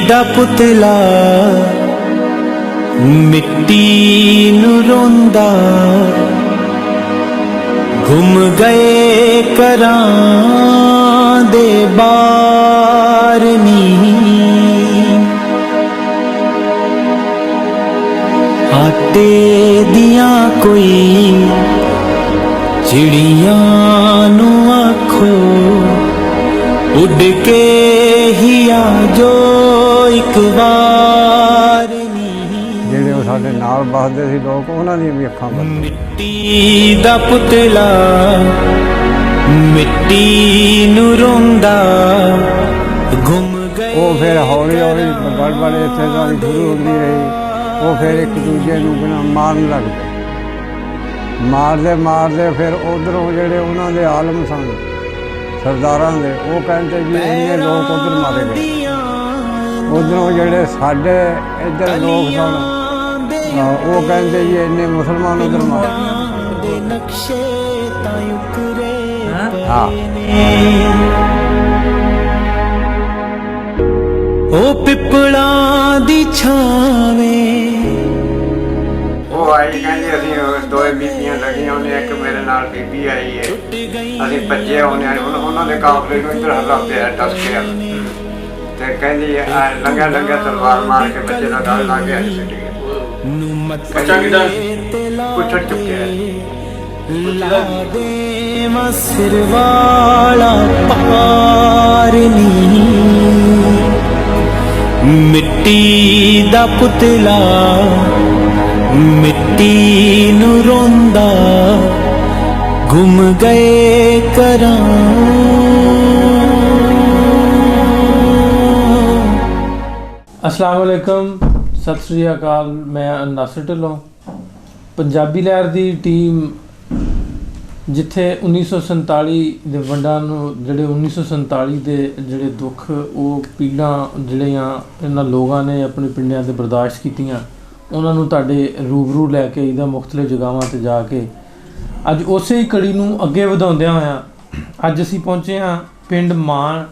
दा पुतला मिट्टी नूं रोंदा गुम गए करां दे बार नी आटे दियां कोई चिड़ियां नूं आखो उड़ के ही आ जो एक बार ਜਿਹੜੇ ਉਹ ਸਾਡੇ ਨਾਲ ਵੱਸਦੇ ਸੀ ਲੋਕ ਉਹਨਾਂ ਦੀਆਂ ਵੀ ਅੱਖਾਂ ਬੰਦ। ਮਿੱਟੀ ਦਾ ਪੁਤਲਾ ਮਿੱਟੀ ਨੂੰ ਰੋਂਦਾ ਗੁੰਮ ਗਏ। ਉਹ ਫਿਰ ਹੌਲੀ ਹੌਲੀ ਗੜਬੜ ਇੱਥੇ ਦਾ ਵੀ ਸ਼ੁਰੂ ਹੁੰਦੀ ਰਹੀ। ਉਹ ਫਿਰ ਇੱਕ ਦੂਜੇ ਨੂੰ ਬਿਨਾਂ ਮਾਰਨ ਲੱਗ ਪਏ। ਮਾਰਦੇ ਮਾਰਦੇ ਫਿਰ ਉੱਧਰੋਂ ਜਿਹੜੇ ਉਹਨਾਂ ਦੇ ਆਲਮ ਸਨ ਸਰਦਾਰਾਂ ਦੇ, ਉਹ ਕਹਿੰਦੇ ਜੀ ਇੰਨੇ ਲੋਕ ਉੱਧਰ ਮਾਰੇ ਗਏ। ਉੱਧਰੋਂ ਜਿਹੜੇ ਸਾਡੇ ਇੱਧਰ ਲੋਕ ਸਨ ਉਹ ਕਹਿੰਦੇ ਜੀ ਇੰਨੇ ਮੁਸਲਮਾਨ ਉੱਧਰ ਮਾਰੇ। ਹਾਂ ਉਹ ਪਿੱਪਲਾਂ ਦੀ ਛਾਵੇਂ ਉਹ ਆਈ ਕਹਿੰਦੀ ਅਸੀਂ ਦੋਏ ਬੀਬੀਆਂ ਲੱਗੀਆਂ ਉਹਨੇ ਇੱਕ ਮੇਰੇ ਨਾਲ ਬੀਬੀ ਆਈ ਹੈ ਅਸੀਂ ਭੱਜੇ ਉਹਨੇ ਉਹਨਾਂ ਦੇ ਕਾਫਲੇ ਨੂੰ ਇੱਧਰ ਹੱਲਾ ਪਿਆ ਟਸ ਗਿਆ ਤੇ ਕਹਿੰਦੀ ਲੰਗਾ ਲੰਗਾ ਤਲਵਾਰ ਮਾਰ ਕੇ ਬੱਚੇ ਦਾ ਗਲ ਲਾ ਕੇ ਸਿੱਟ ਗਿਆ। ਬੱਚਾ ਕਿਦਾਂ ਪੁੱਛੜ ਚੁੱਕਿਆ ਲਾਦੇ ਮਸਰ ਵਾਲਾ ਪਾਰ ਨੀ ਮਿੱਟੀ ਦਾ ਪੁਤਲਾ ਮਿੱਟੀ ਨੂੰ ਰੋਂਦਾ ਗੁੰਮ ਗਏ ਕਰਾਂ। अस्सलाम वालेकुम, सत श्री अकाल। मैं नासिर ढिल्लों। पंजाबी लहर की टीम जिथे 1947 ਦੇ ਵੰਡਾਂ ਨੂੰ ਜਿਹੜੇ 1947 ਦੇ ਜਿਹੜੇ ਦੁੱਖ ਉਹ ਪੀੜਾਂ ਜਿਹੜੀਆਂ ਇਹਨਾਂ ਲੋਕਾਂ ਨੇ ਆਪਣੇ ਪਿੰਡਾਂ 'ਤੇ ਬਰਦਾਸ਼ਤ ਕੀਤੀਆਂ ਉਹਨਾਂ ਨੂੰ ਤੁਹਾਡੇ ਰੂਬਰੂ ਲੈ ਕੇ ਇਹਦਾ ਮੁਖਤਲਿਫ ਜਗ੍ਹਾਵਾਂ 'ਤੇ ਜਾ ਕੇ ਅੱਜ ਉਸੇ ਹੀ ਕੜੀ ਨੂੰ ਅੱਗੇ ਵਧਾਉਂਦਿਆਂ ਹੋਇਆਂ ਅੱਜ ਅਸੀਂ ਪਹੁੰਚੇ ਹਾਂ ਪਿੰਡ ਮਾਨ,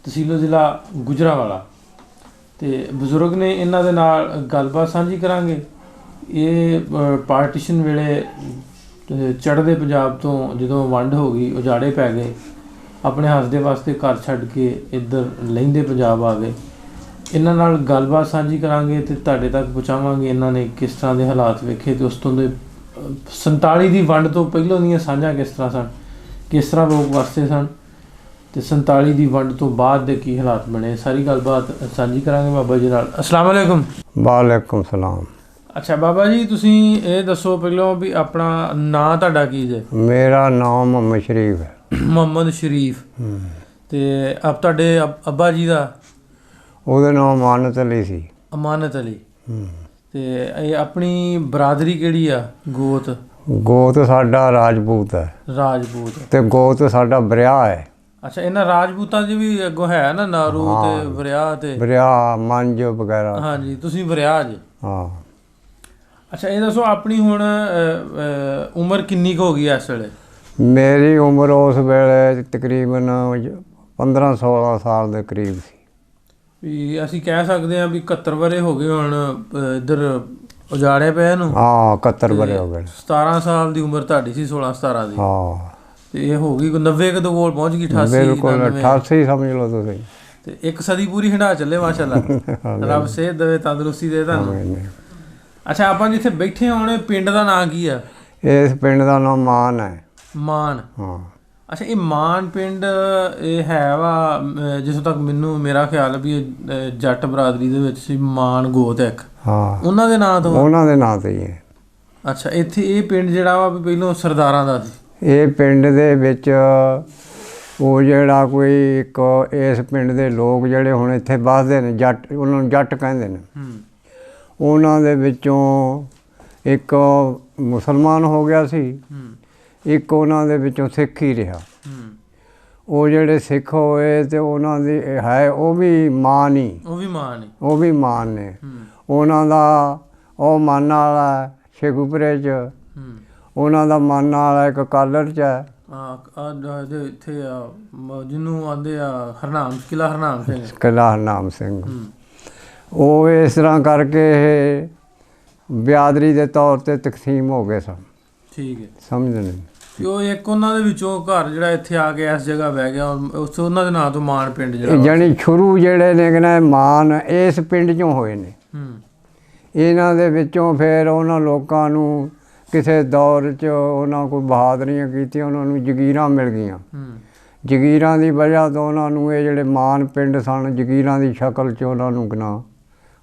ਤਹਿਸੀਲ ਜ਼ਿਲ੍ਹਾ ਗੁਜਰਾਂਵਾਲਾ। ਤੇ ਬਜ਼ੁਰਗ ਨੇ ਇਹਨਾਂ ਦੇ ਨਾਲ ਗੱਲਬਾਤ ਸਾਂਝੀ ਕਰਾਂਗੇ। ਇਹ ਪਾਰਟੀਸ਼ਨ ਵੇਲੇ ਚੜ੍ਹਦੇ ਪੰਜਾਬ ਤੋਂ ਜਦੋਂ ਵੰਡ ਹੋ ਗਈ, ਉਜਾੜੇ ਪੈ ਗਏ, ਆਪਣੇ ਹੱਸਦੇ ਵਾਸਤੇ ਘਰ ਛੱਡ ਕੇ ਇੱਧਰ ਲਹਿੰਦੇ ਪੰਜਾਬ ਆ ਗਏ। ਇਹਨਾਂ ਨਾਲ ਗੱਲਬਾਤ ਸਾਂਝੀ ਕਰਾਂਗੇ ਤੇ ਤੁਹਾਡੇ ਤੱਕ ਪਹੁੰਚਾਵਾਂਗੇ ਇਹਨਾਂ ਨੇ ਕਿਸ ਤਰ੍ਹਾਂ ਦੇ ਹਾਲਾਤ ਵੇਖੇ ਤੇ ਉਸ ਤੋਂ ਦੇ 47 ਦੀ ਵੰਡ ਤੋਂ ਪਹਿਲਾਂ ਦੀਆਂ ਸਾਂਝਾਂ ਕਿਸ ਤਰ੍ਹਾਂ ਸਨ, ਕਿਸ ਤਰ੍ਹਾਂ ਲੋਕ ਵਸਦੇ ਸਨ ਤੇ 47 ਦੀ ਵੰਡ ਤੋਂ ਬਾਅਦ ਦੇ ਕੀ ਹਾਲਾਤ ਬਣੇ। ਸਾਰੀ ਗੱਲਬਾਤ ਸਾਂਝੀ ਕਰਾਂਗੇ ਬਾਬਾ ਜੀ ਨਾਲ। अस्सलाम वालेकुम। ਵਾਲੇਕੁਮ ਸਲਾਮ। ਅੱਛਾ ਬਾਬਾ ਜੀ, ਤੁਸੀਂ ਇਹ ਦੱਸੋ ਪਹਿਲਾਂ ਵੀ ਆਪਣਾ ਨਾਂ ਤੁਹਾਡਾ ਕੀ ਜੇ? ਮੇਰਾ ਨਾਮ ਮੁਹੰਮਦ ਸ਼ਰੀਫ ਹੈ। ਮੁਹੰਮਦ ਸ਼ਰੀਫ। ਤੇ ਆਪ ਤੁਹਾਡੇ ਅੱਬਾ ਜੀ ਦਾ? ਉਹਦਾ ਨਾਮ ਅਮਾਨਤ ਅਲੀ ਸੀ। ਅਮਾਨਤ ਅਲੀ। ਤੇ ਇਹ ਆਪਣੀ ਬਰਾਦਰੀ ਕਿਹੜੀ ਆ? ਗੋਤ? ਗੋਤ ਸਾਡਾ ਰਾਜਪੂਤ ਹੈ। ਰਾਜਪੂਤ। ਤੇ ਗੋਤ ਸਾਡਾ ਬਰਿਆ ਹੈ। ਅੱਛਾ, ਇਹਨਾਂ ਰਾਜਪੂਤਾਂ 'ਚ ਵੀ ਅੱਗੋਂ ਹੈ ਨਾ ਨਾਰੂ ਤੇ ਵਰਿਆ ਤੇ ਬਰਿਆ ਮੰਜ ਵਗੈਰਾ। ਹਾਂਜੀ, ਤੁਸੀਂ ਵਰਿਆ ਜੀ। ਹਾਂ। ਅੱਛਾ, ਇਹ ਦੱਸੋ ਆਪਣੀ ਹੁਣ ਉਮਰ ਕਿੰਨੀ ਕੁ ਹੋ ਗਈ ਇਸ ਵੇਲੇ? ਮੇਰੀ ਉਮਰ ਉਸ ਵੇਲੇ ਤਕਰੀਬਨ 15-16 ਸਾਲ ਦੇ ਕਰੀਬ ਸੀ। ਵੀ ਅਸੀਂ ਕਹਿ ਸਕਦੇ ਹਾਂ ਵੀ 71 ਵਰੇ ਹੋ ਗਏ ਹੁਣ ਇੱਧਰ ਉਜਾੜੇ ਪਏ ਨੂੰ। ਹਾਂ, 71 ਵਰੇ ਹੋ ਗਏ। 17 ਸਾਲ ਦੀ ਉਮਰ ਤੁਹਾਡੀ ਸੀ, 16-17 ਦੀ। ਹਾਂ। ਤੇ ਇਹ ਹੋ ਗਈ 90 ਕੁ ਦੇ ਕੋਲ ਪਹੁੰਚ ਗਈ। 88 ਬਿਲਕੁਲ 88 ਸਮਝ ਲਓ ਤੁਸੀਂ। ਤੇ ਇੱਕ ਸਦੀ ਪੂਰੀ ਹੰਡਾ ਚੱਲੇ ਮਾਸ਼ਾਅੱਲਾ। ਰੱਬ ਸਿਹਤ ਦੇਵੇ, ਤੰਦਰੁਸਤੀ ਦੇ ਤੁਹਾਨੂੰ। ਅੱਛਾ, ਆਪਾਂ ਜਿੱਥੇ ਬੈਠੇ ਹੋਣੇ ਪਿੰਡ ਦਾ ਨਾਂ ਕੀ ਆ? ਇਸ ਪਿੰਡ ਦਾ ਨਾਮ ਮਾਨ ਹੈ। ਮਾਨ। ਹਾਂ। ਅੱਛਾ, ਇਹ ਮਾਨ ਪਿੰਡ ਇਹ ਹੈ ਵਾ ਜਿੱਥੋਂ ਤੱਕ ਮੈਨੂੰ ਮੇਰਾ ਖਿਆਲ ਵੀ ਇਹ ਜੱਟ ਬਰਾਦਰੀ ਦੇ ਵਿੱਚ ਸੀ। ਮਾਨ ਗੋਤ ਇੱਕ। ਹਾਂ, ਉਹਨਾਂ ਦੇ ਨਾਂ ਤੋਂ? ਉਹਨਾਂ ਦੇ ਨਾਂ ਤੇ ਹੀ ਹੈ। ਅੱਛਾ, ਇੱਥੇ ਇਹ ਪਿੰਡ ਜਿਹੜਾ ਵਾ ਵੀ ਪਹਿਲੋਂ ਸਰਦਾਰਾਂ ਦਾ ਸੀ? ਇਹ ਪਿੰਡ ਦੇ ਵਿੱਚ ਉਹ ਜਿਹੜਾ ਕੋਈ ਇੱਕ ਇਸ ਪਿੰਡ ਦੇ ਲੋਕ ਜਿਹੜੇ ਹੁਣ ਇੱਥੇ ਵੱਸਦੇ ਨੇ, ਜੱਟ, ਉਹਨਾਂ ਨੂੰ ਜੱਟ ਕਹਿੰਦੇ ਨੇ, ਉਹਨਾਂ ਦੇ ਵਿੱਚੋਂ ਇੱਕ ਮੁਸਲਮਾਨ ਹੋ ਗਿਆ ਸੀ, ਇੱਕ ਉਹਨਾਂ ਦੇ ਵਿੱਚੋਂ ਸਿੱਖ ਹੀ ਰਿਹਾ। ਉਹ ਜਿਹੜੇ ਸਿੱਖ ਹੋਏ ਤੇ ਉਹਨਾਂ ਦੀ ਹੈ ਉਹ ਵੀ ਮਾਨ ਹੀ। ਉਹ ਵੀ ਮਾਨ ਨੇ। ਉਹਨਾਂ ਦਾ ਉਹ ਮਾਨਾ ਵਾਲਾ ਸ਼ੇਖੂਪੁਰੇ 'ਚ, ਉਹਨਾਂ ਦਾ ਮਾਨਾ ਵਾਲਾ ਇੱਕ ਕਾਲਰ 'ਚ ਹੈ। ਇੱਥੇ ਜਿਹਨੂੰ ਆਉਂਦੇ ਆ ਹਰਨਾਮ, ਕਿਲ੍ਹਾ ਹਰਨਾਮ ਸਿੰਘ। ਕਿਲ੍ਹਾ ਹਰਨਾਮ ਸਿੰਘ। ਉਹ ਇਸ ਤਰ੍ਹਾਂ ਕਰਕੇ ਇਹ ਬਿਆਦਰੀ ਦੇ ਤੌਰ ਤੇ ਤਕਸੀਮ ਹੋ ਗਏ ਸਨ। ਠੀਕ ਹੈ। ਸਮਝਦੇ ਤੇ ਉਹ ਇੱਕ ਉਹਨਾਂ ਦੇ ਵਿੱਚੋਂ ਘਰ ਜਿਹੜਾ ਇੱਥੇ ਆ ਕੇ ਇਸ ਜਗ੍ਹਾ ਬਹਿ ਗਿਆ, ਉਸ ਉਹਨਾਂ ਦੇ ਨਾਂ ਤੋਂ ਮਾਨ ਪਿੰਡ ਜਿਹੜਾ ਜਾਣੀ ਸ਼ੁਰੂ ਜਿਹੜੇ ਨੇ ਕਿ ਨਾ ਮਾਨ ਇਸ ਪਿੰਡ 'ਚੋਂ ਹੋਏ ਨੇ। ਇਹਨਾਂ ਦੇ ਵਿੱਚੋਂ ਫਿਰ ਉਹਨਾਂ ਲੋਕਾਂ ਨੂੰ ਕਿਸੇ ਦੌਰ 'ਚ ਉਹਨਾਂ ਕੋਈ ਬਹਾਦਰੀਆਂ ਕੀਤੀਆਂ, ਉਹਨਾਂ ਨੂੰ ਜਗੀਰਾਂ ਮਿਲ ਗਈਆਂ। ਜਗੀਰਾਂ ਦੀ ਵਜ੍ਹਾ ਤੋਂ ਉਹਨਾਂ ਨੂੰ ਇਹ ਜਿਹੜੇ ਮਾਨ ਪਿੰਡ ਸਨ, ਜਗੀਰਾਂ ਦੀ ਸ਼ਕਲ 'ਚ ਉਹਨਾਂ ਨੂੰ ਕਿਨਾ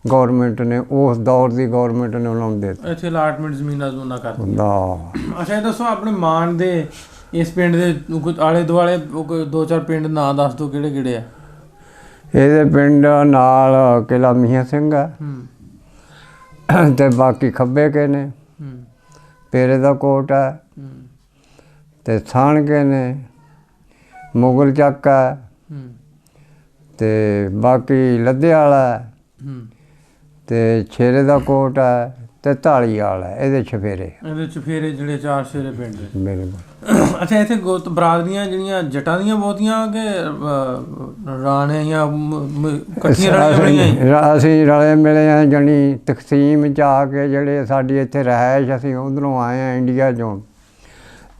ਗੌਰਮੈਂਟ ਨੇ, ਉਸ ਦੌਰ ਦੀ ਗੌਰਮੈਂਟ ਨੇ ਉਹਨਾਂ ਨੂੰ ਦੇ ਦਿੱਤਾ ਇੱਥੇ ਅਲਾਟਮੈਂਟ ਜ਼ਮੀਨਾਂ ਜ਼ਮੂਨਾਂ ਕਰ ਹੁੰਦਾ। ਅੱਛਾ, ਇਹ ਦੱਸੋ ਆਪਣੇ ਮਾਨ ਦੇ ਇਸ ਪਿੰਡ ਦੇ ਕੁਝ ਆਲੇ ਦੁਆਲੇ ਦੋ ਚਾਰ ਪਿੰਡ ਨਾਂ ਦੱਸ ਦਿਓ, ਕਿਹੜੇ ਕਿਹੜੇ ਆ? ਇਹਦੇ ਪਿੰਡ ਨਾਲ ਕਿਲ੍ਹਾ ਮੀਆਂ ਸਿੰਘ ਹੈ ਤੇ ਬਾਕੀ ਖੱਬੇ ਕੇ ਨੇ, ਪੇਰੇ ਦਾ ਕੋਟ ਹੈ ਤੇ ਥਾਣਕੇ ਨੇ, ਮੁਗਲ ਚੱਕ ਹੈ ਤੇ ਬਾਕੀ ਲੱਦੇ ਵਾਲਾ ਹੈ ਤੇ ਛੇਰੇ ਦਾ ਕੋਟ ਹੈ ਤੇ ਢਾਲੀ ਵਾਲਾ ਹੈ। ਇਹਦੇ ਛਫੇਰੇ ਜਿਹੜੇ ਚਾਰ ਛੇਰੇ ਪਿੰਡ ਨੇ ਮੇਰੇ ਕੋਲ। ਅੱਛਾ, ਇੱਥੇ ਗੋਤ ਬਰਾਦਰੀਆਂ ਜਿਹੜੀਆਂ ਜੱਟਾਂ ਦੀਆਂ ਬਹੁਤੀਆਂ ਕਿ ਰਾਣੇ ਜਾਂ ਇਕੱਠੀਆਂ ਰਲੀਆਂ? ਅਸੀਂ ਰਲੇ ਮਿਲੇ ਹਾਂ, ਜਾਣੀ ਤਕਸੀਮ 'ਚ ਆ ਕੇ ਜਿਹੜੇ ਸਾਡੀ ਇੱਥੇ ਰਿਹਾਇਸ਼, ਅਸੀਂ ਉੱਧਰੋਂ ਆਏ ਹਾਂ ਇੰਡੀਆ 'ਚੋਂ,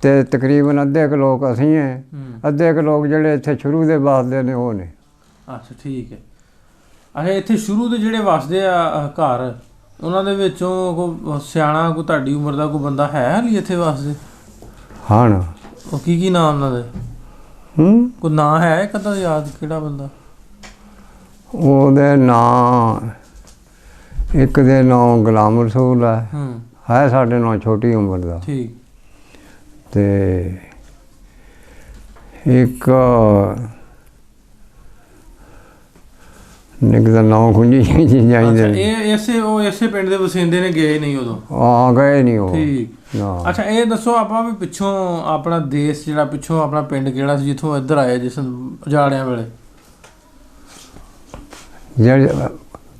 ਤੇ ਤਕਰੀਬਨ ਅੱਧੇ ਕੁ ਲੋਕ ਅਸੀਂ ਹੈ, ਅੱਧੇ ਕੁ ਲੋਕ ਜਿਹੜੇ ਇੱਥੇ ਸ਼ੁਰੂ ਦੇ ਵਸਦੇ ਨੇ ਉਹ ਨੇ। ਅੱਛਾ, ਠੀਕ ਹੈ। ਅੱਛਾ, ਇੱਥੇ ਸ਼ੁਰੂ ਦੇ ਜਿਹੜੇ ਵਸਦੇ ਆ ਘਰ, ਉਹਨਾਂ ਦੇ ਵਿੱਚੋਂ ਕੋਈ ਸਿਆਣਾ, ਕੋਈ ਤੁਹਾਡੀ ਉਮਰ ਦਾ ਕੋਈ ਬੰਦਾ ਹੈ ਹਾਲੀ ਇੱਥੇ ਵਸਦੇ? ਹਾਂ ਨਾ। ਉਹ ਕੀ ਨਾਂ ਉਹਨਾਂ ਦੇ? ਕੋਈ ਨਾਂ ਹੈ ਇੱਕ ਅੱਧਾ ਯਾਦ, ਕਿਹੜਾ ਬੰਦਾ? ਉਹਦੇ ਨਾਂ, ਇੱਕ ਦੇ ਨਾਂ ਗੁਲਾਮ ਰਸੂਲ ਹੈ ਸਾਡੇ ਨਾਲ ਛੋਟੀ ਉਮਰ ਦਾ। ਠੀਕ। ਤੇ ਇੱਕ ਨਿਕ ਦਾ ਨਾਂ ਖੁੰਝੀ ਜਾਂਦੇ। ਇਹ ਇਸੇ ਪਿੰਡ ਦੇ ਵਸਿੰਦੇ ਨੇ, ਗਏ ਨਹੀਂ ਉਦੋਂ? ਹਾਂ, ਗਏ ਨਹੀਂ ਉਹ। ਠੀਕ। ਅੱਛਾ, ਇਹ ਦੱਸੋ ਆਪਾਂ ਵੀ ਪਿੱਛੋਂ ਆਪਣਾ ਦੇਸ਼ ਜਿਹੜਾ, ਪਿੱਛੋਂ ਆਪਣਾ ਪਿੰਡ ਕਿਹੜਾ ਸੀ ਜਿੱਥੋਂ ਇੱਧਰ ਆਏ ਜਿਸ ਉਜਾੜਿਆਂ ਵੇਲੇ? ਜਿਹੜੇ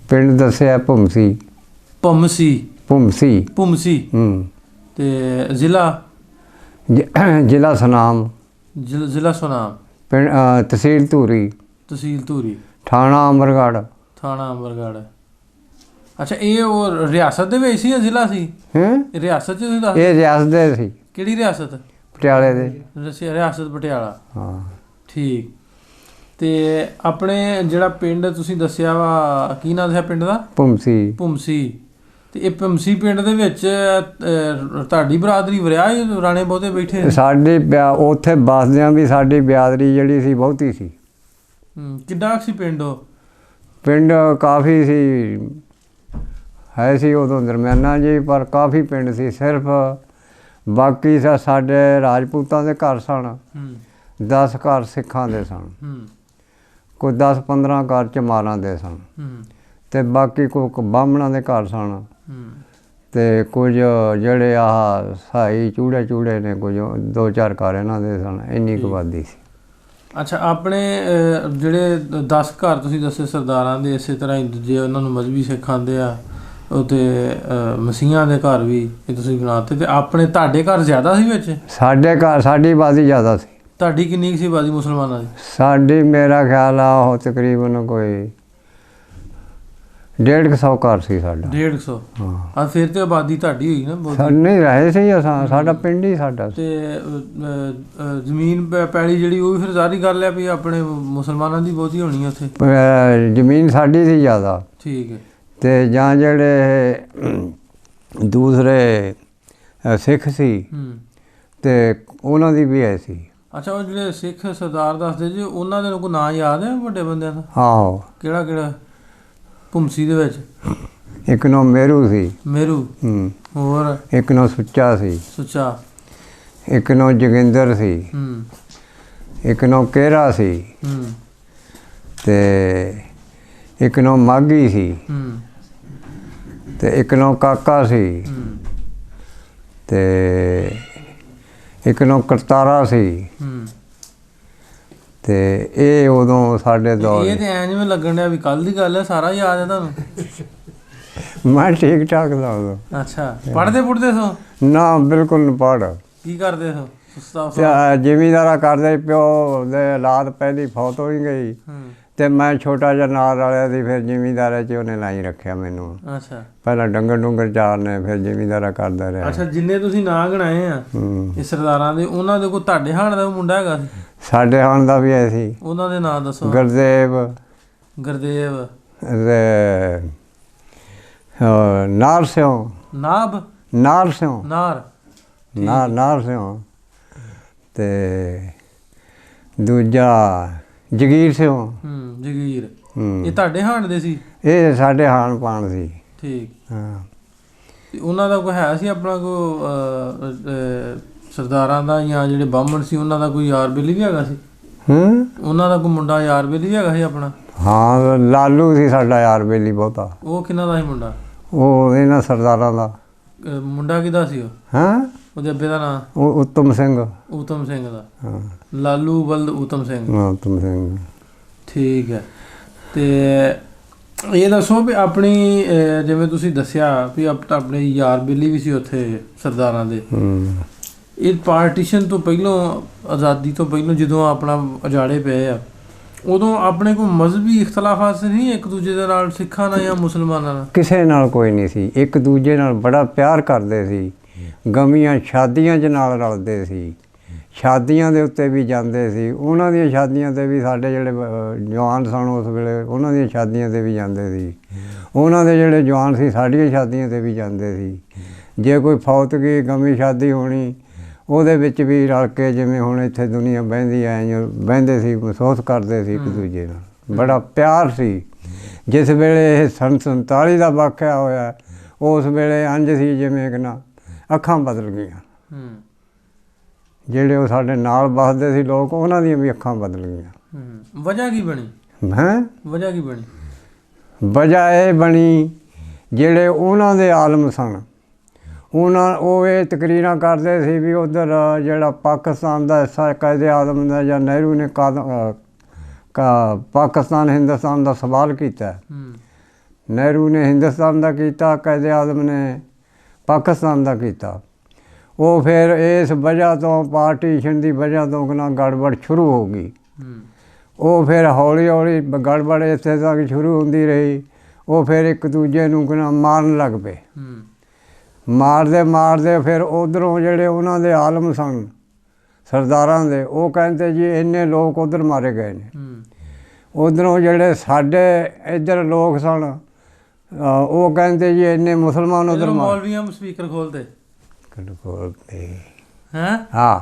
ਪਿੰਡ ਦੱਸਿਆ ਭੁਮਸੀ। ਤੇ ਜ਼ਿਲ੍ਹਾ? ਜ਼ਿਲ੍ਹਾ ਸੁਨਾਮ। ਜ਼ਿਲ੍ਹਾ ਸੁਨਾਮ। ਪਿੰਡ ਤਹਿਸੀਲ ਧੂਰੀ। ਥਾਣਾ ਅਮਰਗੜ੍ਹ। ਅੱਛਾ, ਇਹ ਉਹ ਰਿਆਸਤ ਦੇ ਵਿੱਚ ਸੀ ਜਾਂ ਜ਼ਿਲ੍ਹਾ ਸੀ? ਰਿਆਸਤ 'ਚ ਤੁਸੀਂ ਦੱਸ? ਇਹ ਰਿਆਸਤ ਦੇ ਸੀ। ਕਿਹੜੀ ਰਿਆਸਤ? ਪਟਿਆਲੇ ਦੇ। ਰਿਆਸਤ ਪਟਿਆਲਾ। ਹਾਂ, ਠੀਕ। ਤੇ ਆਪਣੇ ਜਿਹੜਾ ਪਿੰਡ ਤੁਸੀਂ ਦੱਸਿਆ ਵਾ, ਕੀ ਨਾਂ ਦੱਸਿਆ ਪਿੰਡ ਦਾ? ਭੁਮਸੀ। ਤੇ ਇਹ ਭੁਮਸੀ ਪਿੰਡ ਦੇ ਵਿੱਚ ਤੁਹਾਡੀ ਬਰਾਦਰੀ ਵਰਿਆ ਰਾਣੇ ਬਹੁਤੇ ਬੈਠੇ? ਸਾਡੀ ਉੱਥੇ ਬਸਦਿਆਂ ਵੀ ਸਾਡੀ ਬਿਆਦਰੀ ਜਿਹੜੀ ਸੀ ਬਹੁਤੀ ਸੀ। ਕਿੱਡਾ ਸੀ ਪਿੰਡ? ਉਹ ਪਿੰਡ ਕਾਫੀ ਸੀ, ਹੈ ਸੀ ਉਦੋਂ ਦਰਮਿਆਨਾ ਜੀ, ਪਰ ਕਾਫੀ ਪਿੰਡ ਸੀ। ਸਿਰਫ ਬਾਕੀ ਸਾਡੇ ਰਾਜਪੂਤਾਂ ਦੇ ਘਰ ਸਨ, 10 ਘਰ ਸਿੱਖਾਂ ਦੇ ਸਨ, ਕੋਈ 10-15 ਘਰ ਚਮਾਰਾਂ ਦੇ ਸਨ, ਤੇ ਬਾਕੀ ਕੋਈ ਬਾਹਮਣਾਂ ਦੇ ਘਰ ਸਨ, ਤੇ ਕੁਝ ਜਿਹੜੇ ਆਹ ਸਾਈ ਚੂੜੇ ਨੇ, ਕੁਝ 2-4 ਘਰ ਇਹਨਾਂ ਦੇ ਸਨ। ਇੰਨੀ ਕੁ ਆਬਾਦੀ ਸੀ। ਅੱਛਾ, ਆਪਣੇ ਜਿਹੜੇ 10 ਘਰ ਤੁਸੀਂ ਦੱਸੇ ਸਰਦਾਰਾਂ ਦੇ, ਇਸੇ ਤਰ੍ਹਾਂ ਹੀ ਦੂਜੇ ਉਹਨਾਂ ਨੂੰ ਮਜ਼ਹਬੀ ਸਿੱਖ ਆਉਂਦੇ ਆ, ਅਤੇ ਮਸੀਹਾਂ ਦੇ ਘਰ ਵੀ ਇਹ ਤੁਸੀਂ ਗਿਣਾਤੇ। ਤੇ ਆਪਣੇ ਤੁਹਾਡੇ ਘਰ ਜ਼ਿਆਦਾ ਸੀ ਵਿੱਚ? ਸਾਡੇ ਘਰ ਸਾਡੀ ਆਬਾਦੀ ਜ਼ਿਆਦਾ ਸੀ। ਤੁਹਾਡੀ ਕਿੰਨੀ ਕੁ ਸੀ ਆਬਾਦੀ ਮੁਸਲਮਾਨਾਂ ਦੀ? ਸਾਡੀ ਮੇਰਾ ਖਿਆਲ ਆ ਉਹ ਤਕਰੀਬਨ ਕੋਈ 150 ਘਰ ਸੀ ਸਾਡਾ। 150? ਹਾਂ। ਫਿਰ ਤੇ ਆਬਾਦੀ ਤੁਹਾਡੀ ਹੋਈ ਨਾ? ਨਹੀਂ ਰਹੇ ਸੀ ਸਾਡਾ ਪਿੰਡ ਹੀ ਸਾਡਾ। ਤੇ ਜ਼ਮੀਨ ਪੈਲੀ ਜਿਹੜੀ ਉਹ ਵੀ ਫਿਰ ਜ਼ਾਹਰੀ ਗੱਲ ਹੈ ਵੀ ਆਪਣੇ ਮੁਸਲਮਾਨਾਂ ਦੀ ਬਹੁਤੀ ਹੋਣੀ ਉੱਥੇ? ਜ਼ਮੀਨ ਸਾਡੀ ਸੀ ਜ਼ਿਆਦਾ। ਠੀਕ ਹੈ। ਤੇ ਜਾਂ ਜਿਹੜੇ ਦੂਸਰੇ ਸਿੱਖ ਸੀ ਤੇ ਉਹਨਾਂ ਦੀ ਵੀ ਹੈ ਸੀ। ਅੱਛਾ, ਉਹ ਜਿਹੜੇ ਸਿੱਖ ਸਰਦਾਰ ਦੱਸਦੇ ਜੀ, ਉਹਨਾਂ ਦੇ ਕੋਈ ਨਾਂ ਯਾਦ ਹੈ ਵੱਡੇ ਬੰਦਿਆਂ ਦਾ? ਆਹੋ। ਕਿਹੜਾ? ਭੁਮਸੀ ਦੇ ਵਿੱਚ? ਇੱਕ ਨਾਂ ਮੇਰੂ ਸੀ। ਹੋਰ? ਇੱਕ ਨਾਂ ਸੁੱਚਾ ਸੀ। ਇੱਕ ਨਾਂ ਜੋਗਿੰਦਰ ਸੀ। ਇੱਕ ਨਾਂ ਕੇਰਾ ਸੀ। ਤੇ ਇੱਕ ਨਾਂ ਮਾਘੀ ਸੀ। ਤੇ ਇੱਕ ਨਾਂ ਕਾਕਾ ਸੀ। ਤੇ ਇੱਕ ਨਾਂ ਕਰਤਾਰਾ ਸੀ। ਤੇ ਇਹ ਉਦੋਂ ਸਾਡੇ ਦੌਰ। ਇਹ ਤੇ ਐਂ ਜਿਵੇਂ ਲੱਗਣ ਡਿਆ ਵੀ ਕੱਲ ਦੀ ਗੱਲ ਹੈ, ਸਾਰਾ ਯਾਦ ਹੈ ਤੁਹਾਨੂੰ? ਮੈਂ ਠੀਕ ਠਾਕ ਦਾ ਉਦੋਂ। ਅੱਛਾ, ਪੜ੍ਹਦੇ ਸੋ? ਨਾ, ਬਿਲਕੁਲ ਨਹੀਂ ਪੜ੍ਹ। ਕੀ ਕਰਦੇ ਸੋ? ਜ਼ਿਮੀਂਦਾਰਾ ਕਰਦੇ। ਪਿਓ ਦੇ ਔਲਾਦ ਪਹਿਲੀ ਫੌਤ ਹੋ ਗਈ ਤੇ ਮੈਂ ਛੋਟਾ ਜਿਹਾ ਨਾਲ ਵਾਲਿਆ ਦੀ ਫਿਰ ਜ਼ਿਮੀਂਦਾਰਾਂ 'ਚ ਉਹਨੇ ਲਾਈ ਰੱਖਿਆ ਮੈਨੂੰ। ਅੱਛਾ ਪਹਿਲਾਂ ਡੰਗਰ ਚਾਰਨੇ, ਫਿਰ ਜ਼ਿਮੀਂਦਾਰਾ ਕਰਦਾ ਰਿਹਾ। ਅੱਛਾ, ਜਿੰਨੇ ਤੁਸੀਂ ਨਾਂ ਗਣਾਏ ਆ ਇਹ ਸਰਦਾਰਾਂ ਦੇ, ਉਹਨਾਂ ਦੇ ਕੋਈ ਤੁਹਾਡੇ ਹਾਣ ਦਾ ਮੁੰਡਾ ਹੈਗਾ ਸੀ? ਸਾਡੇ ਹਾਣ ਦਾ ਵੀ ਐ ਸੀ। ਉਹਨਾਂ ਦੇ ਨਾਂ ਦੱਸੋ। ਗੁਰਦੇਵ, ਗੁਰਦੇਵ, ਨਾਰ ਸਿਉ, ਨਾਭ, ਨਾਰ ਸਿਉ, ਨਾਰ ਸਿਉ, ਤੇ ਦੂਜਾ ਜਗੀਰ ਸਿਉ। ਜਗੀਰ। ਇਹ ਤੁਹਾਡੇ ਹਾਣ ਦੇ ਸੀ? ਇਹ ਸਾਡੇ ਹਾਣ ਪਾਣ ਸੀ। ਠੀਕ। ਹਾਂ। ਤੇ ਉਹਨਾਂ ਦਾ ਕੋਈ ਹੈ ਸੀ ਆਪਣਾ ਸਰਦਾਰਾਂ ਦਾ, ਜਾਂ ਜਿਹੜੇ ਬਾਹਮਣ ਸੀ ਉਹਨਾਂ ਦਾ ਕੋਈ ਯਾਰ ਬੇਲੀ ਵੀ ਹੈਗਾ ਸੀ? ਉਹਨਾਂ ਦਾ ਕੋਈ ਮੁੰਡਾ ਯਾਰ ਬੇਲੀ ਵੀ ਹੈਗਾ ਸੀ ਆਪਣਾ? ਹਾਂ, ਲਾਲੂ ਸੀ ਸਾਡਾ ਯਾਰ ਬੇਲੀ ਬਹੁਤਾ। ਉਹ ਕਿਹਨਾਂ ਦਾ ਸੀ ਮੁੰਡਾ? ਉਹ ਇਹਨਾਂ ਸਰਦਾਰਾਂ ਦਾ। ਮੁੰਡਾ ਕਿਹਦਾ ਸੀ ਉਹ? ਹਾਂ, ਉਹਦੇ ਅੱਬੇ ਦਾ ਨਾਂ? ਉਹ ਉਤਮ ਸਿੰਘ। ਉਤਮ ਸਿੰਘ ਦਾ। ਹਾਂ, ਲਾਲੂ ਬਲਦ ਉਤਮ ਸਿੰਘ। ਉਤਮ ਸਿੰਘ। ਠੀਕ ਹੈ। ਤੇ ਇਹ ਦੱਸੋ ਵੀ ਆਪਣੀ, ਜਿਵੇਂ ਤੁਸੀਂ ਦੱਸਿਆ ਵੀ ਆਪਣੇ ਯਾਰ ਬੇਲੀ ਵੀ ਸੀ ਉੱਥੇ ਸਰਦਾਰਾਂ ਦੇ, ਇਹ ਪਾਰਟੀਸ਼ਨ ਤੋਂ ਪਹਿਲਾਂ, ਆਜ਼ਾਦੀ ਤੋਂ ਪਹਿਲਾਂ ਜਦੋਂ ਆਪਣਾ ਉਜਾੜੇ ਪਏ ਆ, ਉਦੋਂ ਆਪਣੇ ਕੋਲ ਮਜ਼ਹਬੀ ਇਖਤਲਾਫਾਤ ਨਹੀਂ ਇੱਕ ਦੂਜੇ ਦੇ ਨਾਲ, ਸਿੱਖਾਂ ਨਾਲ ਜਾਂ ਮੁਸਲਮਾਨਾਂ ਨਾਲ? ਕਿਸੇ ਨਾਲ ਕੋਈ ਨਹੀਂ ਸੀ। ਇੱਕ ਦੂਜੇ ਨਾਲ ਬੜਾ ਪਿਆਰ ਕਰਦੇ ਸੀ। ਗਮੀਆਂ ਸ਼ਾਦੀਆਂ 'ਚ ਨਾਲ ਰਲਦੇ ਸੀ। ਸ਼ਾਦੀਆਂ ਦੇ ਉੱਤੇ ਵੀ ਜਾਂਦੇ ਸੀ। ਉਹਨਾਂ ਦੀਆਂ ਸ਼ਾਦੀਆਂ 'ਤੇ ਵੀ ਸਾਡੇ ਜਿਹੜੇ ਜਵਾਨ ਸਨ ਉਸ ਵੇਲੇ, ਉਹਨਾਂ ਦੀਆਂ ਸ਼ਾਦੀਆਂ 'ਤੇ ਵੀ ਜਾਂਦੇ ਸੀ। ਉਹਨਾਂ ਦੇ ਜਿਹੜੇ ਜਵਾਨ ਸੀ ਸਾਡੀਆਂ ਸ਼ਾਦੀਆਂ 'ਤੇ ਵੀ ਜਾਂਦੇ ਸੀ। ਜੇ ਕੋਈ ਫੌਤਗੀ ਗਮੀ ਸ਼ਾਦੀ ਹੋਣੀ, ਉਹਦੇ ਵਿੱਚ ਵੀ ਰਲ ਕੇ, ਜਿਵੇਂ ਹੁਣ ਇੱਥੇ ਦੁਨੀਆ ਬਹਿੰਦੀ ਐ ਬਹਿੰਦੇ ਸੀ, ਮਹਿਸੂਸ ਕਰਦੇ ਸੀ ਇੱਕ ਦੂਜੇ ਨਾਲ। ਬੜਾ ਪਿਆਰ ਸੀ। ਜਿਸ ਵੇਲੇ ਇਹ ਸੰਨ 47 ਦਾ ਵਾਕਿਆ ਹੋਇਆ, ਉਸ ਵੇਲੇ ਇੰਝ ਸੀ ਜਿਵੇਂ ਕਿ ਨਾ ਅੱਖਾਂ ਬਦਲ ਗਈਆਂ। ਜਿਹੜੇ ਉਹ ਸਾਡੇ ਨਾਲ ਵੱਸਦੇ ਸੀ ਲੋਕ, ਉਹਨਾਂ ਦੀਆਂ ਵੀ ਅੱਖਾਂ ਬਦਲ ਗਈਆਂ। ਵਜ੍ਹਾ ਕੀ ਬਣੀ? ਵਜ੍ਹਾ ਕੀ ਬਣੀ? ਵਜ੍ਹਾ ਇਹ ਬਣੀ, ਜਿਹੜੇ ਉਹਨਾਂ ਦੇ ਆਲਮ ਸਨ, ਉਹ ਇਹ ਤਕਰੀਰਾਂ ਕਰਦੇ ਸੀ ਵੀ ਉੱਧਰ ਜਿਹੜਾ ਪਾਕਿਸਤਾਨ ਦਾ ਹਿੱਸਾ ਕਾਇਦੇ ਆਜ਼ਮ ਦਾ, ਜਾਂ ਨਹਿਰੂ ਨੇ ਪਾਕਿਸਤਾਨ ਹਿੰਦੁਸਤਾਨ ਦਾ ਸਵਾਲ ਕੀਤਾ। ਨਹਿਰੂ ਨੇ ਹਿੰਦੁਸਤਾਨ ਦਾ ਕੀਤਾ, ਕਾਇਦੇ ਆਜ਼ਮ ਨੇ ਪਾਕਿਸਤਾਨ ਦਾ ਕੀਤਾ। ਉਹ ਫਿਰ ਇਸ ਵਜ੍ਹਾ ਤੋਂ, ਪਾਰਟੀਸ਼ਨ ਦੀ ਵਜ੍ਹਾ ਤੋਂ ਕਿੰਨਾ ਗੜਬੜ ਸ਼ੁਰੂ ਹੋ ਗਈ। ਉਹ ਫਿਰ ਹੌਲੀ ਹੌਲੀ ਗੜਬੜ ਇੱਥੇ ਤੱਕ ਸ਼ੁਰੂ ਹੁੰਦੀ ਰਹੀ। ਉਹ ਫਿਰ ਇੱਕ ਦੂਜੇ ਨੂੰ ਕਿੰਨਾ ਮਾਰਨ ਲੱਗ ਪਏ। ਮਾਰਦੇ ਫਿਰ ਉੱਧਰੋਂ ਜਿਹੜੇ ਉਹਨਾਂ ਦੇ ਆਲਮ ਸਨ ਸਰਦਾਰਾਂ ਦੇ, ਉਹ ਕਹਿੰਦੇ ਜੀ ਇੰਨੇ ਲੋਕ ਉੱਧਰ ਮਾਰੇ ਗਏ ਨੇ। ਉੱਧਰੋਂ ਜਿਹੜੇ ਸਾਡੇ ਇੱਧਰ ਲੋਕ ਸਨ, ਉਹ ਕਹਿੰਦੇ ਜੀ ਇੰਨੇ ਮੁਸਲਮਾਨ ਉੱਧਰ ਮਾਰੇ। ਮੌਲਵੀਆਂ ਸਪੀਕਰ ਖੋਲਦੇ ਹਾਂ,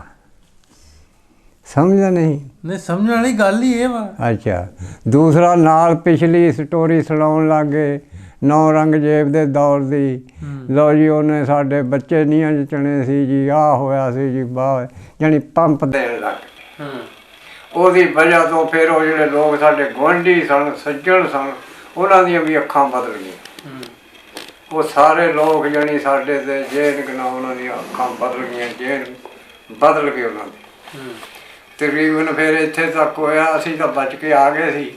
ਸਮਝਦਾ ਨਹੀਂ? ਸਮਝਣ ਵਾਲੀ ਗੱਲ ਹੀ ਇਹ ਵਾ। ਅੱਛਾ, ਦੂਸਰਾ ਨਾਲ ਪਿਛਲੀ ਸਟੋਰੀ ਸੁਣਾਉਣ ਲੱਗ ਗਏ, 9 ਰੰਗਜ਼ੇਬ ਦੇ ਦੌਰ ਦੀ। ਲਓ ਜੀ, ਉਹਨੇ ਸਾਡੇ ਬੱਚੇ ਨੀਹਾਂ 'ਚ ਚਣੇ ਸੀ ਜੀ, ਆਹ ਹੋਇਆ ਸੀ ਜੀ, ਬਾਹ, ਜਾਣੀ ਪੰਪ ਦੇਣ ਲੱਗ ਗਏ। ਉਹਦੀ ਵਜ੍ਹਾ ਤੋਂ ਫਿਰ ਉਹ ਜਿਹੜੇ ਲੋਕ ਸਾਡੇ ਗੁਆਂਢੀ ਸਨ, ਸੱਜਣ ਸਨ, ਉਹਨਾਂ ਦੀਆਂ ਵੀ ਅੱਖਾਂ ਬਦਲ ਗਈਆਂ। ਉਹ ਸਾਰੇ ਲੋਕ ਜਾਣੀ ਸਾਡੇ ਤੇ ਜੇਨ ਗਨਾ, ਉਹਨਾਂ ਦੀਆਂ ਅੱਖਾਂ ਬਦਲ ਗਈਆਂ, ਜੇਨ ਬਦਲ ਗਏ ਉਹਨਾਂ ਦੇ। ਤਕਰੀਬਨ ਫਿਰ ਇੱਥੇ ਤੱਕ ਹੋਇਆ, ਅਸੀਂ ਤਾਂ ਬਚ ਕੇ ਆ ਗਏ ਸੀ।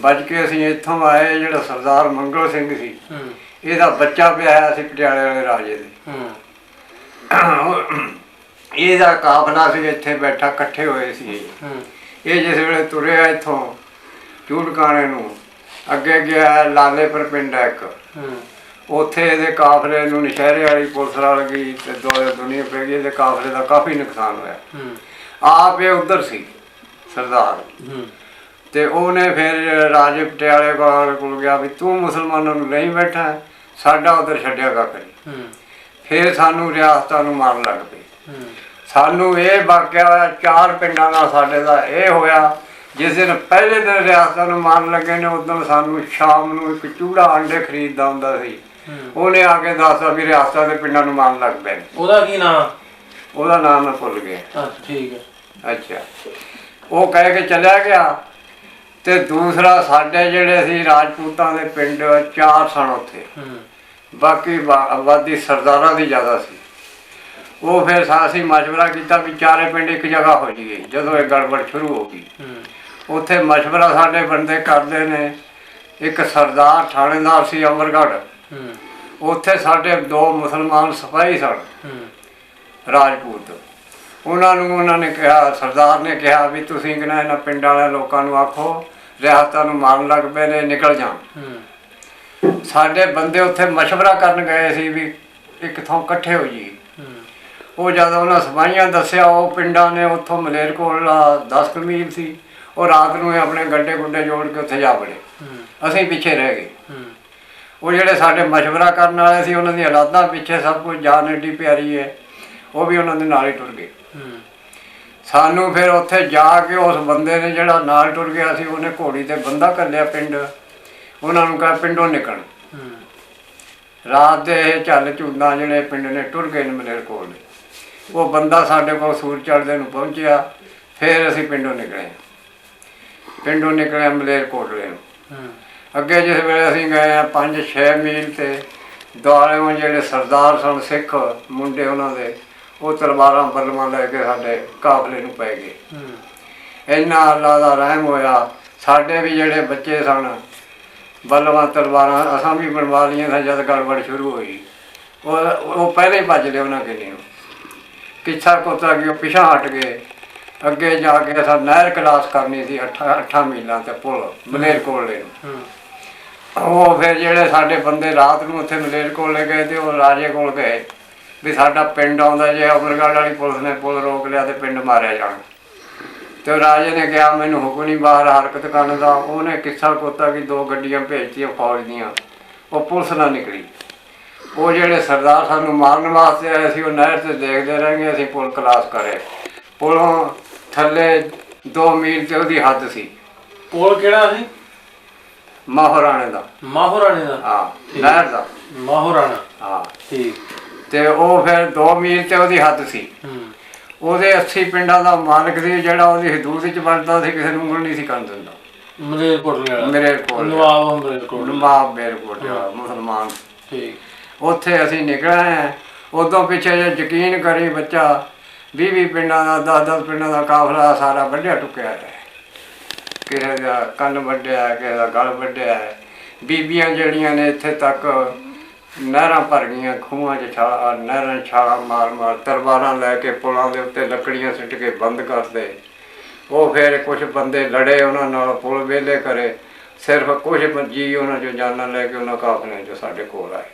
ਬਚ ਕੇ ਅਸੀਂ ਇੱਥੋਂ ਆਏ, ਜਿਹੜਾ ਸਰਦਾਰ ਮੰਗਲ ਸਿੰਘ ਸੀ, ਇਹਦਾ ਬੱਚਾ ਪਿਆ ਸੀ ਪਟਿਆਲੇ ਵਾਲੇ ਰਾਜੇ ਦੇ। ਇਹਦਾ ਕਾਫਲਾ ਸੀ ਇੱਥੇ ਬੈਠਾ, ਇਕੱਠੇ ਹੋਏ ਸੀ। ਇਹ ਜਿਸ ਵੇਲੇ ਤੁਰਿਆ ਇੱਥੋਂ ਚੂੜਕਾਣੇ ਨੂੰ, ਅੱਗੇ ਗਿਆ ਲਾਲੇਪੁਰ ਪਿੰਡ ਇੱਕ, ਉੱਥੇ ਇਹਦੇ ਕਾਫਲੇ ਨੂੰ ਨਸ਼ਹਿਰੇ ਵਾਲੀ ਪੁਲਿਸ ਰਲ ਗਈ ਤੇ ਦੁਨੀਆ ਪੈ ਗਈ। ਇਹਦੇ ਕਾਫਲੇ ਦਾ ਕਾਫੀ ਨੁਕਸਾਨ ਹੋਇਆ। ਆਪ ਇਹ ਉੱਧਰ ਸੀ ਸਰਦਾਰ, ਤੇ ਉਹਨੇ ਫਿਰ ਰਾਜੇ ਪਟਿਆਲੇ ਕੋਲ ਗਿਆ ਵੀ ਤੂੰ ਮੁਸਲਮਾਨਾਂ ਨੂੰ ਨਹੀਂ ਬੈਠਾ, ਸਾਡਾ ਉੱਧਰ ਛੱਡਿਆ ਕੱਖ ਨਹੀਂ। ਫਿਰ ਸਾਨੂੰ ਰਿਆਸਤਾਂ ਨੂੰ ਮਾਰਨ ਲੱਗ ਪਏ। ਸਾਨੂੰ ਇਹ ਵਾਕਿਆ ਹੋਇਆ 4 ਪਿੰਡਾਂ ਦਾ ਸਾਡੇ ਦਾ ਇਹ ਹੋਇਆ। ਜਿਸ ਦਿਨ ਪਹਿਲੇ ਦਿਨ ਰਿਆਸਤਾਂ ਨੂੰ ਮਾਰਨ ਲੱਗੇ ਨੇ, ਉਸ ਦਿਨ ਸਾਨੂੰ ਸ਼ਾਮ ਨੂੰ ਇੱਕ ਚੂੜਾ ਅੰਡੇ ਖਰੀਦਦਾ ਹੁੰਦਾ ਸੀ, ਉਹਨੇ ਆ ਕੇ ਦੱਸਦਾ ਵੀ ਰਿਆਸਤਾਂ ਦੇ ਪਿੰਡਾਂ ਨੂੰ ਮਾਰਨ ਲੱਗ ਪਏ। ਉਹਦਾ ਕੀ ਨਾਮ? ਉਹਦਾ ਨਾਮ ਮੈਂ ਭੁੱਲ ਗਿਆ। ਠੀਕ ਹੈ। ਅੱਛਾ, ਉਹ ਕਹਿ ਕੇ ਚਲਿਆ ਗਿਆ। ਤੇ ਦੂਸਰਾ ਸਾਡੇ ਜਿਹੜੇ ਸੀ ਰਾਜਪੂਤਾਂ ਦੇ ਪਿੰਡ 4 ਸਨ ਉੱਥੇ, ਬਾਕੀ ਆਬਾਦੀ ਸਰਦਾਰਾਂ ਦੀ ਜ਼ਿਆਦਾ ਸੀ। ਉਹ ਫਿਰ ਅਸੀਂ ਮਸ਼ਵਰਾ ਕੀਤਾ ਵੀ 4 ਪਿੰਡ ਇੱਕ ਜਗ੍ਹਾ ਹੋ ਜਾਈਏ। ਜਦੋਂ ਇਹ ਗੜਬੜ ਸ਼ੁਰੂ ਹੋ ਗਈ, ਉੱਥੇ ਮਸ਼ਵਰਾ ਸਾਡੇ ਬੰਦੇ ਕਰਦੇ ਨੇ। ਇੱਕ ਸਰਦਾਰ ਥਾਣੇਦਾਰ ਸੀ ਅਮਰਗੜ੍ਹ, ਉੱਥੇ ਸਾਡੇ 2 ਮੁਸਲਮਾਨ ਸਿਪਾਹੀ ਸਨ ਰਾਜਪੂਤ। ਉਹਨਾਂ ਨੇ ਕਿਹਾ, ਸਰਦਾਰ ਨੇ ਕਿਹਾ ਵੀ ਤੁਸੀਂ ਕਿਹਨਾਂ ਇਹਨਾਂ ਪਿੰਡਾਂ ਵਾਲੇ ਲੋਕਾਂ ਨੂੰ ਆਖੋ ਰਿਆਸਤਾਂ ਨੂੰ ਮਾਰਨ ਲੱਗ ਪਏ ਨੇ, ਨਿਕਲ ਜਾਣ। ਸਾਡੇ ਬੰਦੇ ਉੱਥੇ ਮਸ਼ਵਰਾ ਕਰਨ ਗਏ ਸੀ ਵੀ ਇੱਕ ਥਾਂ ਇਕੱਠੇ ਹੋ ਜੀ। ਉਹ ਜਦੋਂ ਉਹਨਾਂ ਸਪਾਹੀਆਂ ਦੱਸਿਆ, ਉਹ ਪਿੰਡਾਂ ਨੇ ਉੱਥੋਂ ਮਲੇਰਕੋਟਲਾ 10 ਮੀਲ ਸੀ, ਉਹ ਰਾਤ ਨੂੰ ਆਪਣੇ ਗੱਡੇ ਗੁੱਡੇ ਜੋੜ ਕੇ ਉੱਥੇ ਜਾ ਵੜੇ। ਅਸੀਂ ਪਿੱਛੇ ਰਹਿ ਗਏ। ਉਹ ਜਿਹੜੇ ਸਾਡੇ ਮਸ਼ਵਰਾ ਕਰਨ ਵਾਲੇ ਸੀ, ਉਹਨਾਂ ਦੀਆਂ ਔਲਾਦਾਂ ਪਿੱਛੇ, ਸਭ ਕੁਝ, ਜਾਨ ਐਡੀ ਪਿਆਰੀ ਹੈ, ਉਹ ਵੀ ਉਹਨਾਂ ਦੇ ਨਾਲ ਹੀ ਟੁਰ ਗਏ। ਸਾਨੂੰ ਫਿਰ ਉੱਥੇ ਜਾ ਕੇ ਉਸ ਬੰਦੇ ਨੇ ਜਿਹੜਾ ਨਾਲ ਟੁਰ ਗਿਆ ਸੀ, ਉਹਨੇ ਘੋੜੀ ਤੇ ਬੰਦਾ ਘੱਲਿਆ ਪਿੰਡ, ਉਹਨਾਂ ਨੂੰ ਕਿਹਾ ਪਿੰਡੋਂ ਨਿਕਲ। ਰਾਤ ਦੇ ਇਹ ਝੱਲ ਝੁੰਦਾਂ ਜਿਹੜੇ ਪਿੰਡ ਨੇ ਟੁਰ ਗਏ ਨੇ ਮਲੇਰਕੋਟਲੇ। ਉਹ ਬੰਦਾ ਸਾਡੇ ਕੋਲ ਸੂਰਜ ਚੜ੍ਹਦੇ ਨੂੰ ਪਹੁੰਚਿਆ। ਫਿਰ ਅਸੀਂ ਪਿੰਡੋਂ ਨਿਕਲੇ ਮਲੇਰਕੋਟਲੇ ਨੂੰ। ਅੱਗੇ ਜਿਸ ਵੇਲੇ ਅਸੀਂ ਗਏ ਹਾਂ 5-6 ਮੀਲ ਤੇ ਦੁਆਲਿਓਂ ਜਿਹੜੇ ਸਰਦਾਰ ਸਨ, ਸਿੱਖ ਮੁੰਡੇ, ਉਹਨਾਂ ਦੇ ਉਹ ਤਲਵਾਰਾਂ ਬਲਮਾਂ ਲੈ ਕੇ ਸਾਡੇ ਕਾਫਲੇ ਨੂੰ ਪੈ ਗਏ। ਇੰਨਾ ਅੱਲਾ ਦਾ ਰਹਿਮ ਹੋਇਆ, ਸਾਡੇ ਵੀ ਜਿਹੜੇ ਬੱਚੇ ਸਨ, ਬਲਮਾਂ ਤਲਵਾਰਾਂ ਅਸਾਂ ਵੀ ਬਣਵਾ ਲਈਆਂ ਸਨ। ਜਦ ਗੜਬੜ ਸ਼ੁਰੂ ਹੋਈ, ਉਹ ਪਹਿਲਾਂ ਹੀ ਭੱਜ ਲਏ ਉਹਨਾਂ ਕਿੰਨੀ ਨੂੰ। ਕਿੱਛਾ ਕੋਤਾ ਕਿ ਉਹ ਪਿਛਾਂ ਹਟ ਗਏ। ਅੱਗੇ ਜਾ ਕੇ ਅਸਾਂ ਨਹਿਰ ਕਲਾਸ ਕਰਨੀ ਸੀ 8 ਮੀਲਾਂ ਤੇ ਪੁਲ ਮਲੇਰਕੋਟਲੇ ਨੂੰ। ਉਹ ਫਿਰ ਜਿਹੜੇ ਸਾਡੇ ਬੰਦੇ ਰਾਤ ਨੂੰ ਉੱਥੇ ਮਲੇਰਕੋਟਲੇ ਗਏ ਤੇ ਉਹ ਰਾਜੇ ਕੋਲ ਗਏ ਵੀ ਸਾਡਾ ਪਿੰਡ ਆਉਂਦਾ, ਜੇ ਅਮਰਗੜ੍ਹ ਵਾਲੀ ਪੁਲਿਸ ਨੇ ਪੁਲ ਰੋਕ ਲਿਆ ਤੇ ਪਿੰਡ ਮਾਰਿਆ ਜਾਣਾ। ਤੇ ਰਾਜੇ ਨੇ ਕਿਹਾ ਮੈਨੂੰ ਹੁਕਮ ਨਹੀਂ ਬਾਹਰ ਹਰਕਤ ਕਰਨ ਦਾ। ਉਹਨੇ ਕਿੱਸਾ ਕੋਤਾ ਕਿ 2 ਗੱਡੀਆਂ ਭੇਜਤੀਆਂ ਫੌਜ ਦੀਆਂ, ਉਹ ਪੁਲਿਸ ਨਾ ਨਿਕਲੀ। ਉਹ ਜਿਹੜੇ ਸਰਦਾਰ ਸਾਨੂੰ ਮਾਰਨ ਵਾਸਤੇ ਆਏ ਸੀ, ਉਹ ਨਹਿਰ ਤੇ ਦੇਖਦੇ ਰਹਿ ਗਏ। ਅਸੀਂ ਪੁਲ ਕਲਾਸ ਕਰੇ। ਪੁਲੋਂ ਥੱਲੇ 2 ਮੀਲ ਤੇ ਉਹਦੀ ਹੱਦ ਸੀ। ਪੁਲ ਕਿਹੜਾ ਸੀ? ਮਾਹੌਰਾਣੇ ਦਾ। ਮਾਹੌਰਾਣੇ ਦਾ? ਹਾਂ, ਨਹਿਰ ਦਾ ਮਾਹੌਰਾਣਾ। ਹਾਂ, ਠੀਕ। ਤੇ ਉਹ ਫਿਰ 2 ਮੀਲ ਤੇ ਉਹਦੀ ਹੱਦ ਸੀ। ਉਹਦੇ 80 ਪਿੰਡਾਂ ਦਾ ਮਾਲਕ ਸੀ, ਜਿਹੜਾ ਉਹਦੀ ਹਦੂਦ 'ਚ ਵੜਦਾ ਸੀ, ਕਿਸੇ ਨੂੰ ਉਂਗਲ ਨਹੀਂ ਸੀ ਕਰਨ ਦਿੰਦਾ। ਨਵਾਬ ਮਲੇਰਕੋਟਲੇ ਵਾਲਾ ਮੁਸਲਮਾਨ। ਠੀਕ। ਉੱਥੇ ਅਸੀਂ ਨਿਕਲੇ। ਉਦੋਂ ਪਿੱਛੇ ਜੇ ਯਕੀਨ ਕਰੀ ਬੱਚਾ 20 ਪਿੰਡਾਂ ਦਾ 10 ਪਿੰਡਾਂ ਦਾ ਕਾਫਲਾ ਸਾਰਾ ਵੱਢਿਆ ਟੁੱਕਿਆ ਹੈ। ਕਿਸੇ ਦਾ ਕੰਨ ਵੱਢਿਆ, ਕਿਸੇ ਦਾ ਗਲ ਵੱਢਿਆ। ਬੀਬੀਆਂ ਜਿਹੜੀਆਂ ਨੇ ਇੱਥੇ ਤੱਕ ਨਹਿਰਾਂ ਭਰ ਗਈਆਂ, ਖੂਹਾਂ 'ਚ ਨਹਿਰਾਂ ਛਾਲਾਂ ਮਾਰ ਤਲਵਾਰਾਂ ਲੈ ਕੇ ਪੁਲਾਂ ਦੇ ਉੱਤੇ ਲੱਕੜੀਆਂ ਸੁੱਟ ਕੇ ਬੰਦ ਕਰਦੇ। ਉਹ ਫਿਰ ਕੁਛ ਬੰਦੇ ਲੜੇ, ਉਹਨਾਂ ਨਾਲ ਪੁਲ ਵਿਹਲੇ ਕਰੇ। ਸਿਰਫ ਕੁਛ ਜੀ ਉਹਨਾਂ 'ਚੋਂ ਜਾਨਾਂ ਲੈ ਕੇ ਉਹਨਾਂ ਕਾਫਲਿਆਂ 'ਚੋਂ ਸਾਡੇ ਕੋਲ ਆਏ।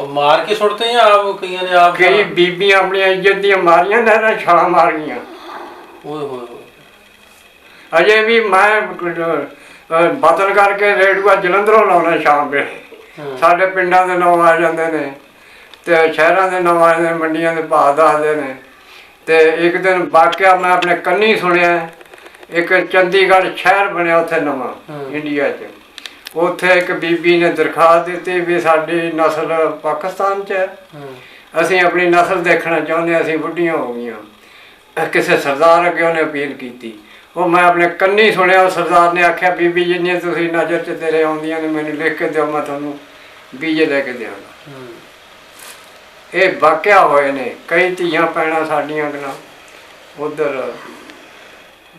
ਮਾਰ ਕੇ ਸੁੱਟਦੇ ਜਾਂ ਆਪ? ਕਈਆਂ ਨੇ ਆਪ। ਕਈ ਬੀਬੀਆਂ ਆਪਣੀਆਂ ਇੱਜ਼ਤ ਦੀਆਂ ਮਾਰੀਆਂ, ਨਹਿਰਾਂ ਛਾਲਾਂ ਮਾਰ ਗਈਆਂ। ਓਏ ਹੋਏ। ਅਜੇ ਵੀ ਮੈਂ ਬਦਲ ਕਰਕੇ ਰੇਡੂਆ ਜਲੰਧਰੋਂ ਲਾਉਣਾ ਸ਼ਾਮ ਵੇਲੇ। ਸਾਡੇ ਪਿੰਡਾਂ ਦੇ ਨਾਂ ਆ ਜਾਂਦੇ ਨੇ ਤੇ ਸ਼ਹਿਰਾਂ ਦੇ ਨਾਂ ਆ ਜਾਂਦੇ ਨੇ, ਮੰਡੀਆਂ ਦੇ ਭਾਅ ਦੱਸਦੇ ਨੇ। ਤੇ ਇੱਕ ਦਿਨ ਵਾਕਿਆ ਮੈਂ ਆਪਣੇ ਕੰਨੀ ਸੁਣਿਆ, ਇੱਕ ਚੰਡੀਗੜ੍ਹ ਸ਼ਹਿਰ ਬਣਿਆ ਉੱਥੇ ਨਵਾਂ ਇੰਡੀਆ 'ਚ। ਉੱਥੇ ਇੱਕ ਬੀਬੀ ਨੇ ਦਰਖਾਸਤ ਦਿੱਤੀ ਵੀ ਸਾਡੀ ਨਸਲ ਪਾਕਿਸਤਾਨ 'ਚ ਹੈ, ਅਸੀਂ ਆਪਣੀ ਨਸਲ ਦੇਖਣਾ ਚਾਹੁੰਦੇ ਹਾਂ, ਅਸੀਂ ਬੁੱਢੀਆਂ ਹੋ ਗਈਆਂ। ਕਿਸੇ ਸਰਦਾਰ ਅੱਗੇ ਉਹਨੇ ਅਪੀਲ ਕੀਤੀ। ਉਹ ਮੈਂ ਆਪਣੇ ਕੰਨੀ ਸੁਣਿਆ। ਉਹ ਸਰਦਾਰ ਨੇ ਆਖਿਆ ਬੀਬੀ ਜਿੰਨੀਆਂ ਤੁਸੀਂ ਨਜ਼ਰ 'ਚ ਤੇਰੇ ਆਉਂਦੀਆਂ ਨੇ ਮੈਨੂੰ ਲਿਖ ਕੇ ਦਿਓ, ਮੈਂ ਤੁਹਾਨੂੰ ਬੀਜੇ ਲੈ ਕੇ ਦਿਆਂਗਾ। ਇਹ ਵਾਕਿਆ ਹੋਏ ਨੇ। ਕਈ ਧੀਆਂ ਭੈਣਾਂ ਸਾਡੀਆਂ ਨਾਲ ਉੱਧਰ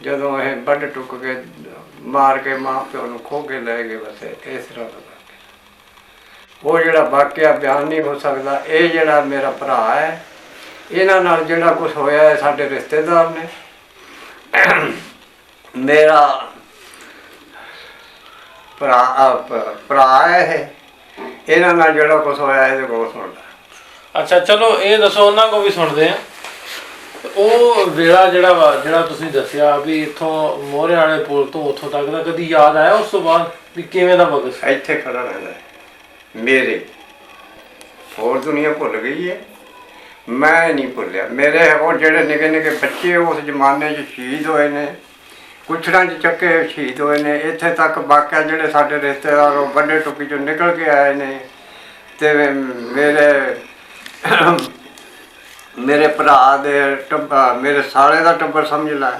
ਜਦੋਂ ਇਹ ਵੱਢ ਟੁੱਕ ਕੇ ਮਾਰ ਕੇ ਮਾਂ ਪਿਓ ਨੂੰ ਖੋਹ ਕੇ ਲੈ ਗਏ। ਬਸ ਇਸ ਤਰ੍ਹਾਂ ਦਾ ਉਹ ਜਿਹੜਾ ਵਾਕਿਆ ਬਿਆਨ ਨਹੀਂ ਹੋ ਸਕਦਾ। ਇਹ ਜਿਹੜਾ ਮੇਰਾ ਭਰਾ ਹੈ, ਇਹਨਾਂ ਨਾਲ ਜਿਹੜਾ ਕੁਛ ਹੋਇਆ ਹੈ, ਸਾਡੇ ਰਿਸ਼ਤੇਦਾਰ ਨੇ। ਮੇਰਾ ਭਰਾ ਹੈ, ਇਹਨਾਂ ਨਾਲ ਜਿਹੜਾ ਕੁਛ ਹੋਇਆ ਇਹਦੇ ਕੋਲ ਸੁਣਦਾ। ਅੱਛਾ, ਚਲੋ ਇਹ ਦੱਸੋ, ਉਹਨਾਂ ਕੋਲ ਵੀ ਸੁਣਦੇ ਆ। ਉਹ ਵੇਲਾ ਜਿਹੜਾ ਤੁਸੀਂ ਦੱਸਿਆ ਵੀ ਇੱਥੋਂ ਮੋਹਰੇ ਵਾਲੇ ਪੁਲ ਤੋਂ ਉੱਥੋਂ ਤੱਕ ਦਾ, ਕਦੀ ਯਾਦ ਆਇਆ ਉਸ ਤੋਂ ਬਾਅਦ ਵੀ ਕਿਵੇਂ ਦਾ ਵਕਤ ਸੀ? ਇੱਥੇ ਖੜਾ ਰਹਿੰਦਾ ਮੇਰੇ। ਹੋਰ ਦੁਨੀਆ ਭੁੱਲ ਗਈ ਹੈ, ਮੈਂ ਨਹੀਂ ਭੁੱਲਿਆ। ਮੇਰੇ ਉਹ ਜਿਹੜੇ ਨਿੱਕੇ ਨਿੱਕੇ ਬੱਚੇ ਉਸ ਜ਼ਮਾਨੇ 'ਚ ਸ਼ਹੀਦ ਹੋਏ ਨੇ, ਕੁਛੜਾਂ 'ਚ ਚੱਕੇ ਸ਼ਹੀਦ ਹੋਏ ਨੇ। ਇੱਥੇ ਤੱਕ ਵਾਕਿਆ ਜਿਹੜੇ ਸਾਡੇ ਰਿਸ਼ਤੇਦਾਰ ਉਹ ਵੱਡੇ ਟੁੱਕੀ 'ਚੋਂ ਨਿਕਲ ਕੇ ਆਏ ਨੇ। ਤੇ ਮੇਰੇ ਭਰਾ ਦੇ ਮੇਰੇ ਸਾਲੇ ਦਾ ਟੱਬਰ ਸਮਝ ਲੈ,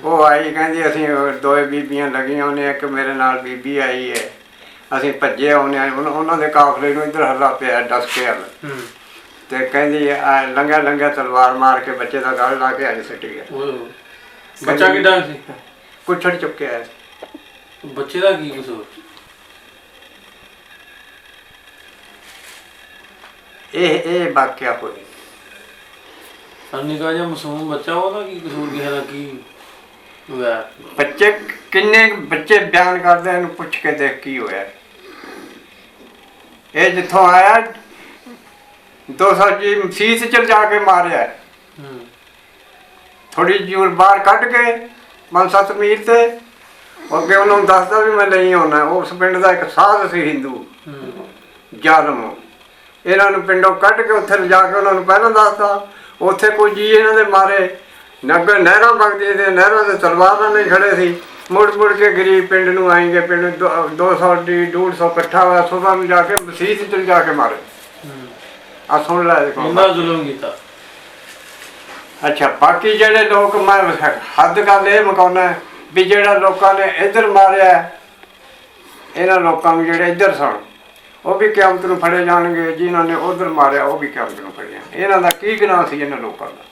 ਉਹ ਆਈ, ਕਹਿੰਦੀ ਅਸੀਂ 2 ਬੀਬੀਆਂ ਲੱਗੀਆਂ ਉਹਨੇ, ਇੱਕ ਮੇਰੇ ਨਾਲ ਬੀਬੀ ਆਈ ਹੈ, ਅਸੀਂ ਭੱਜੇ ਆਉਂਦੇ ਹਾਂ। ਉਹਨਾਂ ਦੇ ਕਾਫਲੇ ਨੂੰ ਇੱਧਰ ਹੱਲਾ ਪਿਆ ਡਸਕੇ ਹੱਲ। ਤੇ ਕਹਿੰਦੀ ਲੰਘਿਆ ਤਲਵਾਰ ਮਾਰ ਕੇ ਬੱਚੇ ਦਾ ਗਲ ਲਾ ਕੇ ਆਈ ਸਿੱਟ ਗਿਆ। ਬੱਚਾ ਕਿੱਡਾ ਸੀ? ਕੁੱਛੜ ਚੁੱਕਿਆ। ਬੱਚੇ ਦਾ ਕੀ ਕਸੂਰ? ਇਹ ਵਾਕਿਆ ਹੋਇਆ। ਨਿੱਕਾ ਜਿਹਾ ਮਾਸੂਮ ਬੱਚਾ, ਉਹਦਾ ਕੀ ਕਸੂਰ? ਕਿਸੇ ਦਾ ਕੀ? ਵਾਹ ਬੱਚੇ ਕਿੰਨੇ ਬੱਚੇ ਬਿਆਨ ਕਰਦੇ ਇਹਨੂੰ ਪੁੱਛ ਕੇ ਦੇਖ ਕੀ ਹੋਇਆ। ਇਹ ਜਿੱਥੋਂ ਆਇਆ 200 ਜੀ ਮਸੀਤ ਚ ਜਾ ਕੇ ਮਾਰਿਆ, ਥੋੜੀ ਜਿਹੀ ਬਾਹਰ ਕੱਢ ਕੇ 5-7 ਮੀਲ ਤੇ ਅੱਗੇ ਉਹਨੂੰ ਦੱਸਦਾ ਵੀ ਮੈਂ ਨਹੀਂ ਆਉਣਾ। ਉਸ ਪਿੰਡ ਦਾ ਇੱਕ ਸਾਧ ਸੀ ਹਿੰਦੂ ਜ਼ਾਲਮ, ਇਹਨਾਂ ਨੂੰ ਪਿੰਡੋਂ ਕੱਢ ਕੇ ਉੱਥੇ ਲਿਜਾ ਕੇ ਉਹਨਾਂ ਨੂੰ ਪਹਿਲਾਂ ਦੱਸਦਾ। ਉੱਥੇ ਕੋਈ ਜੀ ਇਹਨਾਂ ਦੇ ਮਾਰੇ ਨਗਰ ਨਹਿਰਾਂ ਵਗਦੀਆਂ ਤੇ ਨਹਿਰਾਂ ਦੇ ਤਲਵਾਰਾਂ ਨਹੀਂ ਖੜੇ ਸੀ। ਮੁੜ ਮੁੜ ਕੇ ਗਰੀਬ ਪਿੰਡ ਨੂੰ ਆਏਂਗੇ, ਪਿੰਡ 200 ਦੀ 150 ਇਕੱਠਾ ਹੋਇਆ, ਸੁਬਾਹ ਨੂੰ ਜਾ ਕੇ ਮਸੀਤ ਚ ਜਾ ਕੇ ਮਾਰੇ। ਆ ਸੁਣ ਲੈ ਇੰਨਾ ਜ਼ੁਲਮ ਕੀਤਾ। ਅੱਛਾ, ਬਾਕੀ ਜਿਹੜੇ ਲੋਕ ਮੈਂ ਹੱਦ ਗੱਲ ਇਹ ਮੁਕਾਉਣਾ ਵੀ ਜਿਹੜਾ ਲੋਕਾਂ ਨੇ ਇੱਧਰ ਮਾਰਿਆ, ਇਹਨਾਂ ਲੋਕਾਂ ਨੂੰ ਜਿਹੜੇ ਇੱਧਰ ਸਨ ਉਹ ਵੀ ਕਿਆਮਤ ਨੂੰ ਫੜੇ ਜਾਣਗੇ, ਜਿਨ੍ਹਾਂ ਨੇ ਉੱਧਰ ਮਾਰਿਆ ਉਹ ਵੀ ਕਿਆਮਤ ਨੂੰ ਫੜੇ ਜਾਣਗੇ। ਇਹਨਾਂ ਦਾ ਕੀ ਗੁਨਾਹ ਸੀ ਇਹਨਾਂ ਲੋਕਾਂ ਦਾ?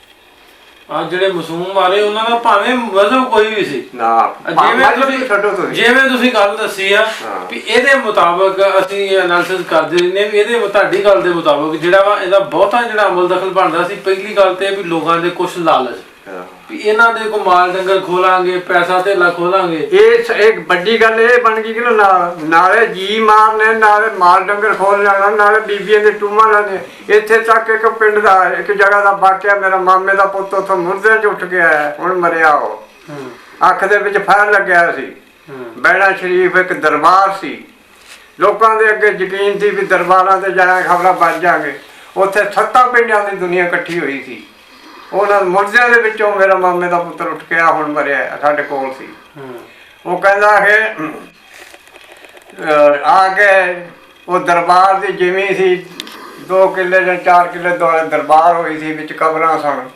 ਆ ਜਿਹੜੇ ਮਾਸੂਮ ਮਾਰੇ ਉਹਨਾਂ ਦਾ ਭਾਵੇਂ ਮਜ਼ਹਬ ਕੋਈ ਵੀ ਸੀ ਨਾ, ਜਿਵੇਂ ਤੁਸੀਂ ਗੱਲ ਦੱਸੀ ਆ ਵੀ ਇਹਦੇ ਮੁਤਾਬਕ ਅਸੀਂ ਐਨਾਲਿਸਿਸ ਕਰਦੇ ਰਹਿੰਦੇ ਵੀ ਇਹਦੇ ਤੁਹਾਡੀ ਗੱਲ ਦੇ ਮੁਤਾਬਕ ਜਿਹੜਾ ਵਾ ਇਹਦਾ ਬਹੁਤਾ ਜਿਹੜਾ ਅਮਲ ਦਖਲ ਬਣਦਾ ਸੀ। ਪਹਿਲੀ ਗੱਲ ਤੇ ਵੀ ਲੋਕਾਂ ਦੇ ਕੁਛ ਲਾਲਚ ਵੀ ਇਹਨਾਂ ਦੇ ਕੋ ਮਾਲ ਡੰਗਰ ਖੋਲਾਂਗੇ, ਪੈਸਾ ਧੇਲਾ ਖੋਲਾਂਗੇ। ਇਹ ਇੱਕ ਵੱਡੀ ਗੱਲ ਇਹ ਬਣ ਗਈ ਕਿ ਨਾਲੇ ਜੀ ਮਾਰਨੇ, ਨਾਲੇ ਮਾਲ ਡੰਗਰ ਖੋਲ ਲੈਣਾ, ਨਾਲੇ ਬੀਬੀਆਂ ਦੇ ਟੂਮਾਂ ਲੈਣੇ। ਇੱਥੇ ਤੱਕ ਇੱਕ ਪਿੰਡ ਦਾ ਇੱਕ ਜਗ੍ਹਾ ਦਾ ਵਾਕਿਆ, ਮੇਰਾ ਮਾਮੇ ਦਾ ਪੁੱਤ ਉੱਥੋਂ ਮੁਰਦਿਆਂ 'ਚ ਉੱਠ ਕੇ ਆਇਆ, ਹੁਣ ਮਰਿਆ। ਉਹ ਅੱਖ ਦੇ ਵਿੱਚ ਫਾਇਰ ਲੱਗਿਆ ਸੀ। ਬੈਣਾ ਸ਼ਰੀਫ ਇੱਕ ਦਰਬਾਰ ਸੀ, ਲੋਕਾਂ ਦੇ ਅੱਗੇ ਯਕੀਨ ਸੀ ਵੀ ਦਰਬਾਰਾਂ ਤੇ ਜਾਇਆ ਖਬਰਾਂ ਵੱਜ ਜਾਗੇ। ਉੱਥੇ 7 ਪਿੰਡਾਂ ਦੀ ਦੁਨੀਆ ਇਕੱਠੀ ਹੋਈ ਸੀ। ਉਹਨਾਂ ਮੁਰਦਿਆਂ ਦੇ ਵਿੱਚੋਂ ਮੇਰਾ ਮਾਮੇ ਦਾ ਪੁੱਤਰ ਉੱਠ ਕੇ ਆ, ਹੁਣ ਮਰਿਆ, ਸਾਡੇ ਕੋਲ ਸੀ। ਉਹ ਕਹਿੰਦਾ ਕਿ ਆ ਕੇ ਉਹ ਦਰਬਾਰ ਦੀ ਜਿਵੇਂ ਸੀ 2 ਕਿੱਲੇ ਜਾਂ 4 ਕਿੱਲੇ ਦੁਆਲੇ ਦਰਬਾਰ ਹੋਈ ਸੀ, ਵਿੱਚ ਕਬਰਾਂ ਸਨ।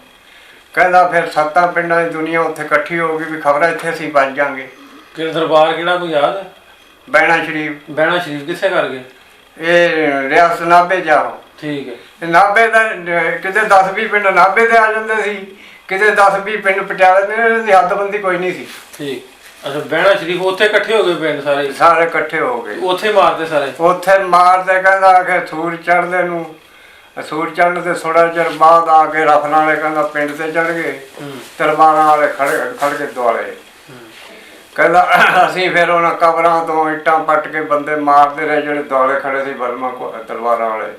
ਕਹਿੰਦਾ ਫਿਰ 7 ਪਿੰਡਾਂ ਦੀ ਦੁਨੀਆ ਉੱਥੇ ਇਕੱਠੀ ਹੋ ਗਈ ਵੀ ਖਬਰਾਂ ਇੱਥੇ ਅਸੀਂ ਵੱਜ ਜਾਵਾਂਗੇ। ਕਿ ਦਰਬਾਰ ਕਿਹੜਾ ਕੋਈ ਯਾਦ ਹੈ? ਬੈਣਾ ਸ਼ਰੀਫ। ਬੈਣਾ ਸ਼ਰੀਫ ਕਿੱਥੇ ਕਰ ਗਏ? ਇਹ ਰਿਆਸਤ ਨਾਭੇ ਜਾਓ। ਠੀਕ ਹੈ। ਨਾਭੇ ਦਾ ਕਿਤੇ 10-20 ਪਿੰਡ ਨਾਭੇ ਦੇ ਆ ਜਾਂਦੇ ਸੀ, ਕਿਤੇ 10-20 ਪਿੰਡ ਪਟਿਆਲੇ ਦੇ, ਇਹਨਾਂ ਦੀ ਹੱਦਬੰਦੀ ਕੋਈ ਨਹੀਂ ਸੀ। ਠੀਕ। ਅੱਛਾ, ਬੈਣਾ ਸ਼ਰੀਫ ਉੱਥੇ ਇਕੱਠੇ ਹੋ ਗਏ ਪਿੰਡ ਸਾਰੇ? ਸਾਰੇ ਇਕੱਠੇ ਹੋ ਗਏ, ਉੱਥੇ ਮਾਰਦੇ ਸਾਰੇ। ਉੱਥੇ ਮਾਰਦੇ। ਕਹਿੰਦਾ ਕਿ ਸੂਰਜ ਚੜ੍ਹਦੇ ਨੂੰ, ਸੂਰਜ ਚੜ੍ਹਨ ਤੇ ਥੋੜਾ ਚਿਰ ਬਾਅਦ ਆ ਕੇ ਰਫਲ ਵਾਲੇ ਕਹਿੰਦਾ ਪਿੰਡ ਤੇ ਚੜ੍ਹ ਗਏ, ਤਲਵਾਰਾਂ ਵਾਲੇ ਖੜ ਕੇ ਦੁਆਲੇ। ਕਹਿੰਦਾ ਅਸੀਂ ਫਿਰ ਉਹਨਾਂ ਕਬਰਾਂ ਤੋਂ ਇੱਟਾਂ ਪੱਟ ਕੇ ਬੰਦੇ ਮਾਰਦੇ ਰਹੇ ਜਿਹੜੇ ਦੁਆਲੇ ਖੜੇ ਸੀ ਬਲਮਾ ਤਲਵਾਰਾਂ ਵਾਲੇ।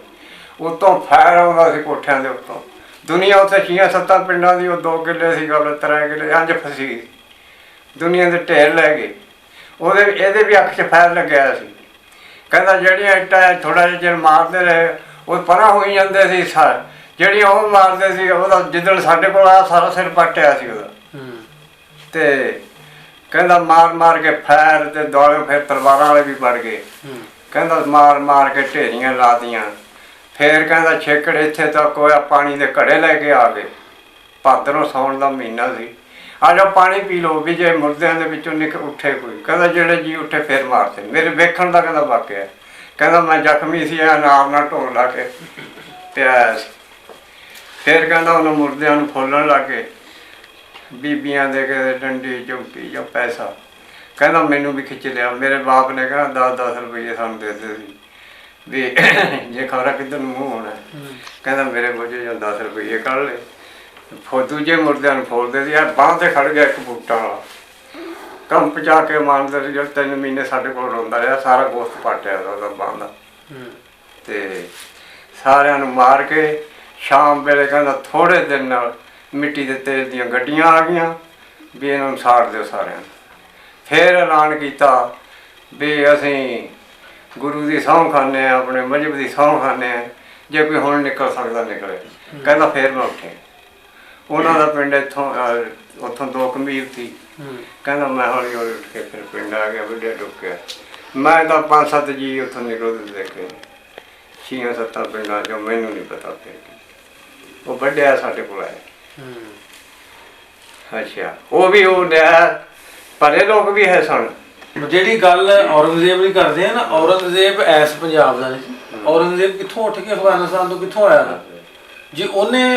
ਉੱਤੋਂ ਫੈਰ ਆਉਂਦਾ ਸੀ ਕੋਠਿਆਂ ਦੇ ਉੱਤੋਂ। ਦੁਨੀਆ ਉੱਥੇ 6-7 ਪਿੰਡਾਂ ਦੀ, ਉਹ 2 ਕਿੱਲੇ ਸੀ ਗੱਲ, 3 ਕਿੱਲੇ ਇੰਝ ਫਸੀ। ਦੁਨੀਆ ਦੇ ਢੇਰ ਲੈ ਗਏ। ਇਹਦੇ ਵੀ ਅੱਖ 'ਚ ਫੈਰ ਲੱਗਿਆ ਸੀ। ਕਹਿੰਦਾ ਜਿਹੜੀਆਂ ਇੱਟਾਂ ਥੋੜਾ ਜਿਹਾ ਚਿਰ ਮਾਰਦੇ ਰਹੇ, ਉਹ ਪਰਾਂ ਹੋਈ ਜਾਂਦੇ ਸੀ। ਜਿਹੜੀਆਂ ਉਹ ਮਾਰਦੇ ਸੀ, ਉਹਦਾ ਜਿੱਦਣ ਸਾਡੇ ਕੋਲ ਆ ਸਾਰਾ ਸਿਰ ਪੱਟਿਆ ਸੀ ਉਹਦਾ। ਤੇ ਕਹਿੰਦਾ ਮਾਰ ਮਾਰ ਕੇ ਫੈਰ ਤੇ ਦੁਆਲੇ ਫਿਰ ਤਲਵਾਰਾਂ ਵਾਲੇ ਵੀ ਵੜ ਗਏ। ਕਹਿੰਦਾ ਮਾਰ ਮਾਰ ਕੇ ਢੇਰੀਆਂ ਲਾਤੀਆਂ। ਫਿਰ ਕਹਿੰਦਾ ਛੇਕੜ ਇੱਥੇ ਤੱਕ ਹੋਇਆ, ਪਾਣੀ ਦੇ ਘੜੇ ਲੈ ਕੇ ਆ ਗਏ। ਭਾਦਰੋਂ ਸਾਉਣ ਦਾ ਮਹੀਨਾ ਸੀ। ਆ ਜਾਓ ਪਾਣੀ ਪੀ ਲਓ ਵੀ ਜੇ ਮੁਰਦਿਆਂ ਦੇ ਵਿੱਚੋਂ ਉੱਠੇ ਕੋਈ। ਕਹਿੰਦਾ ਜਿਹੜੇ ਜੀ ਉੱਠੇ ਫਿਰ ਮਾਰਦੇ। ਮੇਰੇ ਵੇਖਣ ਦਾ ਕਹਿੰਦਾ ਵਾਕਿਆ। ਕਹਿੰਦਾ ਮੈਂ ਜ਼ਖਮੀ ਸੀ, ਨਾਮ ਨਾਲ ਢੋਲ ਲਾ ਕੇ ਪਿਆ ਸੀ। ਫਿਰ ਕਹਿੰਦਾ ਉਹਨਾਂ ਮੁਰਦਿਆਂ ਨੂੰ ਫੋਲਣ ਲੱਗ ਗਏ, ਬੀਬੀਆਂ ਦੇ ਕੇ ਡੰਡੀ ਝੁੰਕੀ ਜਾਂ ਪੈਸਾ। ਕਹਿੰਦਾ ਮੈਨੂੰ ਵੀ ਖਿੱਚ ਲਿਆ। ਮੇਰੇ ਬਾਪ ਨੇ ਕਹਿੰਦਾ 10-10 ਰੁਪਏ ਸਾਨੂੰ ਦਿੰਦੇ ਸੀ ਵੀ ਜੇ ਖਬਰਾਂ ਕਿੱਧਰ ਨੂੰ ਮੂੰਹ ਹੋਣਾ। ਕਹਿੰਦਾ ਮੇਰੇ ਬੋਝੇ ਜਾਂ 10 ਰੁਪਏ ਕੱਢ ਲਏ। ਦੂਜੇ ਮੁਰਦਿਆਂ ਨੂੰ ਫੋਲਦੇ ਸੀ। ਬਾਂਹ ਤੇ ਖੜ ਗਿਆ ਇੱਕ ਬੂਟਾ ਵਾਲਾ, ਕੰਮ ਪਚਾ ਕੇ ਮਾਰਦੇ ਸੀ। 3 ਮਹੀਨੇ ਸਾਡੇ ਕੋਲ ਰੋਂਦਾ ਰਿਹਾ, ਸਾਰਾ ਗੋਸ਼ਤ ਪਾਟਿਆ ਉਹਦਾ ਬਾਂਹ ਦਾ। ਤੇ ਸਾਰਿਆਂ ਨੂੰ ਮਾਰ ਕੇ ਸ਼ਾਮ ਵੇਲੇ ਕਹਿੰਦਾ ਥੋੜੇ ਦਿਨ ਨਾਲ ਮਿੱਟੀ ਦੇ ਤੇਲ ਦੀਆਂ ਗੱਡੀਆਂ ਆ ਗਈਆਂ ਵੀ ਇਹਨਾਂ ਨੂੰ ਸਾੜ ਦਿਓ ਸਾਰਿਆਂ ਨੂੰ। ਫਿਰ ਐਲਾਨ ਕੀਤਾ ਵੀ ਅਸੀਂ ਗੁਰੂ ਦੀ ਸਹੁੰ ਖਾਂਦੇ ਹਾਂ, ਆਪਣੇ ਮਜ਼ਹਬ ਦੀ ਸਹੁੰ ਖਾਂਦੇ ਹਾਂ, ਜੇ ਕੋਈ ਹੁਣ ਨਿਕਲ ਸਕਦਾ ਨਿਕਲੇ। ਕਹਿੰਦਾ ਫਿਰ ਮੈਂ ਉੱਠੇ। ਉਹਨਾਂ ਦਾ ਪਿੰਡ ਉੱਥੋਂ 2 ਮੀਲ ਸੀ। ਕਹਿੰਦਾ ਮੈਂ ਹੌਲੀ ਹੌਲੀ ਉੱਠ ਕੇ ਫਿਰ ਪਿੰਡ ਆ ਗਿਆ, ਵੱਡਿਆ ਡੁੱਕਿਆ। ਮੈਂ ਤਾਂ 5-7 ਜੀ ਉੱਥੋਂ ਨਿਕਲਦੇ ਦੇਖੇ, 6-7 ਪਿੰਡਾਂ 'ਚੋਂ। ਮੈਨੂੰ ਨਹੀਂ ਪਤਾ ਫਿਰ ਉਹ ਵੱਡਿਆ ਸਾਡੇ ਕੋਲ ਆਇਆ। ਅੱਛਾ, ਉਹ ਵੀ ਉਹ ਲਿਆ, ਭਰੇ ਲੋਕ ਵੀ ਹੈ ਸਨ। ਜਿਹੜੀ ਗੱਲ ਔਰੰਗਜ਼ੇਬ ਦੀ ਕਰਦੇ ਆ ਨਾ, ਔਰੰਗਜ਼ੇਬ ਐਸ ਪੰਜਾਬ ਦਾ ਨਹੀਂ। ਔਰੰਗਜ਼ੇਬ ਕਿੱਥੋਂ ਉੱਠ ਕੇ ਅਫਗਾਨਿਸਤਾਨ ਤੋਂ ਕਿੱਥੋਂ ਆਇਆ ਜੀ? ਉਹਨੇ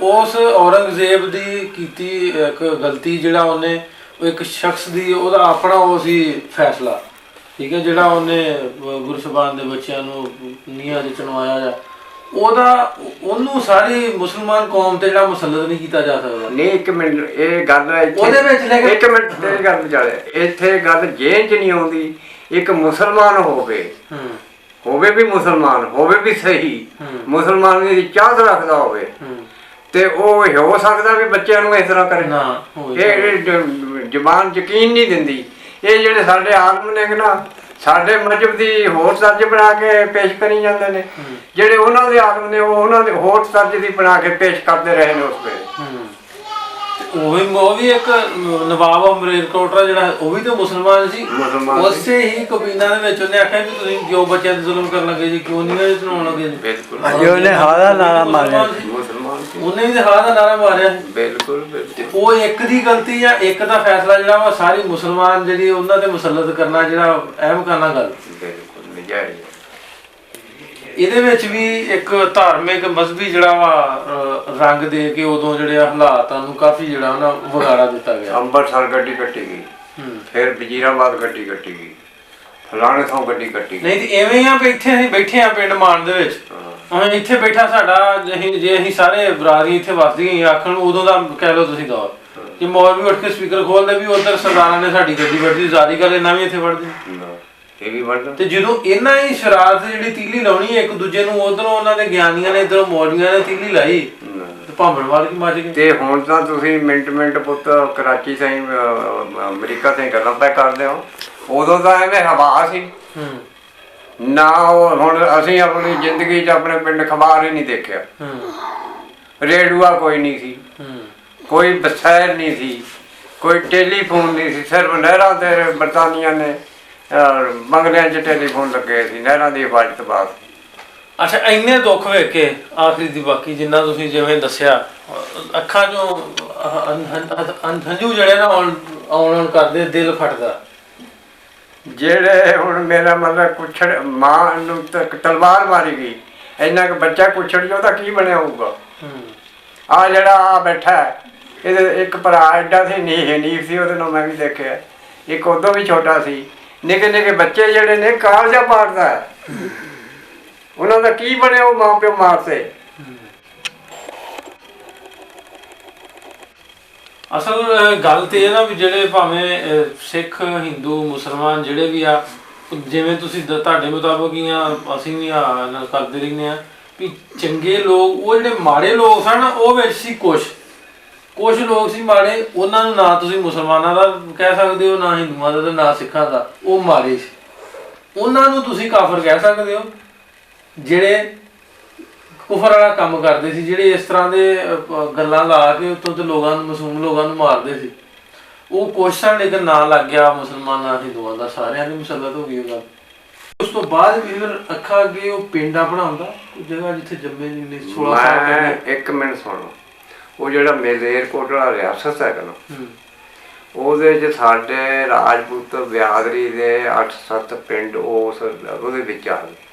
ਉਸ ਔਰੰਗਜ਼ੇਬ ਦੀ ਕੀਤੀ ਇੱਕ ਗਲਤੀ, ਜਿਹੜਾ ਉਹਨੇ ਇੱਕ ਸ਼ਖਸ ਦੀ ਉਹਦਾ ਆਪਣਾ ਉਹ ਸੀ ਫੈਸਲਾ, ਠੀਕ ਹੈ, ਜਿਹੜਾ ਉਹਨੇ ਗੁਰਸਬਾਨ ਦੇ ਬੱਚਿਆਂ ਨੂੰ ਨੀਹਾਂ 'ਚ ਚਣਵਾਇਆ ਜਾਂ ਉਹਨੂੰ ਸਾਰੀ ਮੁਸਲਮਾਨ ਕੌਮ ਤੇ ਜਿਹੜਾ ਮੁਸੱਲਤ ਨਹੀਂ ਕੀਤਾ ਜਾ ਸਕਦਾ। ਨਹੀਂ ਇੱਕ ਮਿੰਟ, ਇਹ ਗੱਲ ਉਹਦੇ ਵਿੱਚ ਲੈ ਕੇ ਇੱਕ ਮਿੰਟ ਤੇਰੀ ਗੱਲ ਵਿਚਾਲੇ ਇੱਥੇ ਗੱਲ ਜੇਨ ਚ ਨਹੀਂ ਆਉਂਦੀ। ਇੱਕ ਮੁਸਲਮਾਨ ਹੋਵੇ ਵੀ ਮੁਸਲਮਾਨ ਹੋਵੇ ਵੀ ਸਹੀ, ਮੁਸਲਮਾਨ ਦੀ ਚਾਹਤ ਰੱਖਦਾ ਹੋਵੇ ਤੇ ਉਹ ਹੋ ਸਕਦਾ ਵੀ ਬੱਚਿਆਂ ਨੂੰ ਇਸ ਤਰ੍ਹਾਂ ਕਰੇ ਨਾ। ਇਹ ਜ਼ਬਾਨ ਯਕੀਨ ਨਹੀਂ ਦਿੰਦੀ। ਇਹ ਜਿਹੜੇ ਸਾਡੇ ਆਲਮ ਨੇ ਨਾ ਸਾਡੇ ਮਜ਼ਹਬ ਦੀ ਹੋਰ ਤਰਜ ਬਣਾ ਕੇ ਪੇਸ਼ ਕਰੀ ਜਾਂਦੇ ਨੇ, ਜਿਹੜੇ ਉਹਨਾਂ ਦੇ ਆਲਮ ਨੇ ਉਹ ਉਹਨਾਂ ਦੇ ਹੋਰ ਤਰਜ ਦੀ ਬਣਾ ਕੇ ਪੇਸ਼ ਕਰਦੇ ਰਹੇ ਨੇ ਉਸ ਵੇਲੇ। ਉਹ ਵੀ ਇੱਕ ਨਵਾਬ ਮਲੇਰਕੋਟਲਾ ਜਿਹੜਾ ਉਹ ਵੀ ਤਾਂ ਮੁਸਲਮਾਨ ਸੀ। ਉਸੇ ਹੀ ਕਬੀਨਾ ਦੇ ਵਿੱਚ ਉਹਨੇ ਆਖਿਆ ਕਿ ਤੁਸੀਂ ਕਿਉਂ ਬੱਚਿਆਂ ਤੇ ਜ਼ੁਲਮ ਕਰਨ ਲੱਗੇ ਜੀ, ਕਿਉਂ ਨਹੀਂ ਚਲਾਉਣ ਲੱਗੇ ਜੀ। ਬਿਲਕੁਲ ਉਹਨੇ ਹਾਂ ਦਾ ਨਾਰਾ ਮਾਰਿਆ, ਉਹਨੇ ਵੀ ਹਾਂ ਦਾ ਨਾਰਾ ਮਾਰਿਆ। ਬਿਲਕੁਲ ਉਹ ਇੱਕ ਦੀ ਗਲਤੀ ਜਾਂ ਇੱਕ ਦਾ ਫੈਸਲਾ ਜਿਹੜਾ ਵਾ ਸਾਰੀ ਮੁਸਲਮਾਨ ਜਿਹੜੀ ਉਹਨਾਂ ਤੇ ਮੁਸੱਲਤ ਕਰਨਾ ਜਿਹੜਾ ਅਹਿਮ ਕਰਨਾ ਗੱਲ ਬਿਲਕੁਲ ਨਜਾਇਜ਼। ਇਹਦੇ ਵਿੱਚ ਵੀ ਇੱਕ ਧਾਰਮਿਕ ਮਜ਼ਹਬੀ ਜਿਹੜਾ ਵਾ ਰੰਗ ਦੇ ਕੇ ਉਦੋਂ ਜਿਹੜੇ ਹਾਲਾਤਾਂ ਨੂੰ ਕਾਫੀ ਜਿਹੜਾ ਉਹਨਾਂ ਵਿਗਾੜਾ ਦਿੱਤਾ ਗਿਆ। ਅੰਮ੍ਰਿਤਸਰ ਗੱਡੀ ਕੱਟੀ ਗਈ, ਫਿਰ ਵਜ਼ੀਰਾਬਾਦ ਗੱਡੀ ਕੱਟੀ ਗਈ, ਫਲਾਣੇ ਥਾਂ ਗੱਡੀ ਕੱਟੀ ਗਈ। ਨਹੀਂ ਤੇ ਐਵੇਂ ਆ ਵੀ ਇੱਥੇ ਅਸੀਂ ਬੈਠੇ ਆ ਪਿੰਡ ਮਾਨ ਦੇ ਵਿੱਚ, ਇੱਥੇ ਬੈਠਾ ਸਾਡਾ ਜੇ ਅਸੀਂ ਸਾਰੇ ਬਰਾਦਰੀ ਇੱਥੇ ਵਸਦੀ ਗਈ ਆਖਣ ਉਦੋਂ ਦਾ ਕਹਿ ਲਓ ਤੁਸੀਂ ਦੌਰ ਕਿ ਮੌਲਵੀ ਉੱਠ ਕੇ ਸਪੀਕਰ ਖੋਲਦੇ ਵੀ ਉਧਰ ਸਰਦਾਰਾਂ ਨੇ ਸਾਡੀ ਗੱਡੀ ਵੜਦੀ ਜ਼ਾਦੀ ਗੱਲ ਇਹਨਾਂ ਵੀ ਇੱਥੇ ਵੜਦੀ ਇਹ ਵੀ ਵੜਦਾ। ਤੇ ਜਦੋਂ ਇਹਨਾਂ ਹੀ ਸ਼ਰਾਰਤ ਜਿਹੜੀ ਤੀਲੀ ਲਾਉਣੀ ਇੱਕ ਦੂਜੇ ਨੂੰ, ਉਧਰੋਂ ਉਹਨਾਂ ਦੇ ਗਿਆਨੀਆਂ ਨੇ ਇਧਰੋਂ ਮੌਲਵੀਆਂ ਨੇ ਤੀਲੀ ਲਾਈ ਤੇ ਭਾਂਬੜ ਵਾਲ ਕੀ ਮੱਚ ਗਏ। ਤੇ ਹੁਣ ਤਾਂ ਤੁਸੀਂ ਮਿੰਟ ਪੁੱਤ ਕਰਾਚੀ ਤਾਈਂ ਅਮਰੀਕਾ ਤਾਈਂ ਗੱਲਾਂ ਪੈ ਕਰਦੇ ਹੋ, ਉਦੋਂ ਤਾਂ ਐਵੇਂ ਹਵਾ ਸੀ ਨਾ। ਹੁਣ ਅਸੀਂ ਆਪਣੀ ਜ਼ਿੰਦਗੀ 'ਚ ਆਪਣੇ ਪਿੰਡ ਅਖਬਾਰ ਹੀ ਨਹੀਂ ਦੇਖਿਆ, ਰੇਡੂਆ ਕੋਈ ਨਹੀਂ ਸੀ, ਕੋਈ ਬਸੈਰ ਨਹੀਂ ਸੀ, ਕੋਈ ਟੈਲੀਫੋਨ ਨਹੀਂ ਸੀ। ਸਿਰਫ ਨਹਿਰਾਂ ਤੇ ਬਰਤਾਨੀਆਂ ਨੇ ਬੰਗਲਿਆਂ 'ਚ ਟੈਲੀਫੋਨ ਲੱਗੇ ਸੀ, ਨਹਿਰਾਂ ਦੀ ਹਿਫਾਜ਼ਤ ਬਾਅਦ। ਅੱਛਾ, ਇੰਨੇ ਦੁੱਖ ਵੇਖ ਕੇ ਆਖਰੀ ਦੀ ਬਾਕੀ ਜਿੰਨਾ ਤੁਸੀਂ ਜਿਵੇਂ ਦੱਸਿਆ ਅੱਖਾਂ 'ਚੋਂ ਹੰਝੂ ਜਿਹੜੇ ਨਾ ਆਉਣ ਕਰਦੇ, ਦਿਲ ਫਟਦਾ। ਜਿਹੜੇ ਹੁਣ ਮੇਰਾ ਮਤਲਬ ਕੁਛੜ ਮਾਂ ਨੂੰ ਤਲਵਾਰ ਮਾਰੀ ਗਈ, ਇੰਨਾ ਕੁ ਬੱਚਾ ਕੁਛੜ ਜੋ ਤਾਂ ਕੀ ਬਣਿਆ ਹੋਊਗਾ। ਆ ਜਿਹੜਾ ਆ ਬੈਠਾ ਇਹਦੇ ਇੱਕ ਭਰਾ ਐਡਾ ਸੀ ਨੀਫ ਸੀ, ਉਹਦੇ ਨਾਲ ਮੈਂ ਵੀ ਦੇਖਿਆ, ਇੱਕ ਉਦੋਂ ਵੀ ਛੋਟਾ ਸੀ। ਨਿੱਕੇ ਬੱਚੇ ਜਿਹੜੇ ਨੇ ਕਾਲਜਾ ਪਾੜਦਾ, ਉਹਨਾਂ ਦਾ ਕੀ ਬਣਿਆ ਉਹ ਮਾਂ ਪਿਓ ਮਾਰਦੇ। ਅਸਲ ਗੱਲ ਤੇ ਇਹ ਨਾ ਵੀ ਜਿਹੜੇ ਭਾਵੇਂ ਸਿੱਖ ਹਿੰਦੂ ਮੁਸਲਮਾਨ ਜਿਹੜੇ ਵੀ ਆ, ਜਿਵੇਂ ਤੁਸੀਂ ਤੁਹਾਡੇ ਮੁਤਾਬਕ ਹੀ ਆ ਅਸੀਂ ਵੀ ਕਰਦੇ ਰਹਿੰਦੇ ਆ ਵੀ ਚੰਗੇ ਲੋਕ ਉਹ ਜਿਹੜੇ ਮਾੜੇ ਲੋਕ ਸਨ ਉਹ ਵਿੱਚ ਸੀ ਕੁਛ ਲੋਕ ਸੀ ਮਾੜੇ, ਉਹਨਾਂ ਨੂੰ ਨਾ ਤੁਸੀਂ ਮੁਸਲਮਾਨਾਂ ਦਾ ਕਹਿ ਸਕਦੇ ਹੋ, ਨਾ ਹਿੰਦੂਆਂ ਦਾ ਤੇ ਨਾ ਸਿੱਖਾਂ ਦਾ, ਉਹ ਮਾੜੇ ਸੀ। ਉਹਨਾਂ ਨੂੰ ਤੁਸੀਂ ਕਾਫਰ ਕਹਿ ਸਕਦੇ ਹੋ ਜਿਹੜੇ ਕੁਫਰ ਵਾਲਾ ਕੰਮ ਕਰਦੇ ਸੀ, ਜਿਹੜੇ ਇਸ ਤਰ੍ਹਾਂ ਦੇ ਗੱਲਾਂ ਲਾ ਕੇ ਉੱਤੋਂ ਤੇ ਲੋਕਾਂ ਨੂੰ ਮਾਸੂਮ ਲੋਕਾਂ ਨੂੰ ਮਾਰਦੇ ਸੀ। ਉਹ ਕੁਛ ਸਨ, ਲੇਕਿਨ ਨਾ ਲੱਗ ਗਿਆ ਮੁਸਲਮਾਨਾਂ ਹਿੰਦੂਆਂ ਦਾ, ਸਾਰਿਆਂ ਦੀ ਮੁਸੱਲਤ ਹੋ ਗਈ ਉਹ ਗੱਲ। ਉਸ ਤੋਂ ਬਾਅਦ ਵੀ ਫਿਰ ਅੱਖਾਂ ਅੱਗੇ ਉਹ ਪਿੰਡ ਆਪਣਾ ਹੁੰਦਾ ਜਗ੍ਹਾ ਜਿੱਥੇ ਜੰਮੇ ਨੇ 16 ਸਾਲ ਪਹਿਲੇ। ਇੱਕ ਮਿੰਟ ਸੁਣੋ, ਉਹ ਜਿਹੜਾ ਮਲੇਰਕੋਟਲਾ ਰਿਆਸਤ ਹੈਗਾ ਨਾ, ਉਹਦੇ 'ਚ ਸਾਡੇ ਰਾਜਪੂਤ ਬਿਆਦਰੀ ਦੇ 8-7 ਪਿੰਡ ਉਹਦੇ ਵਿੱਚ ਆ ਗਏ।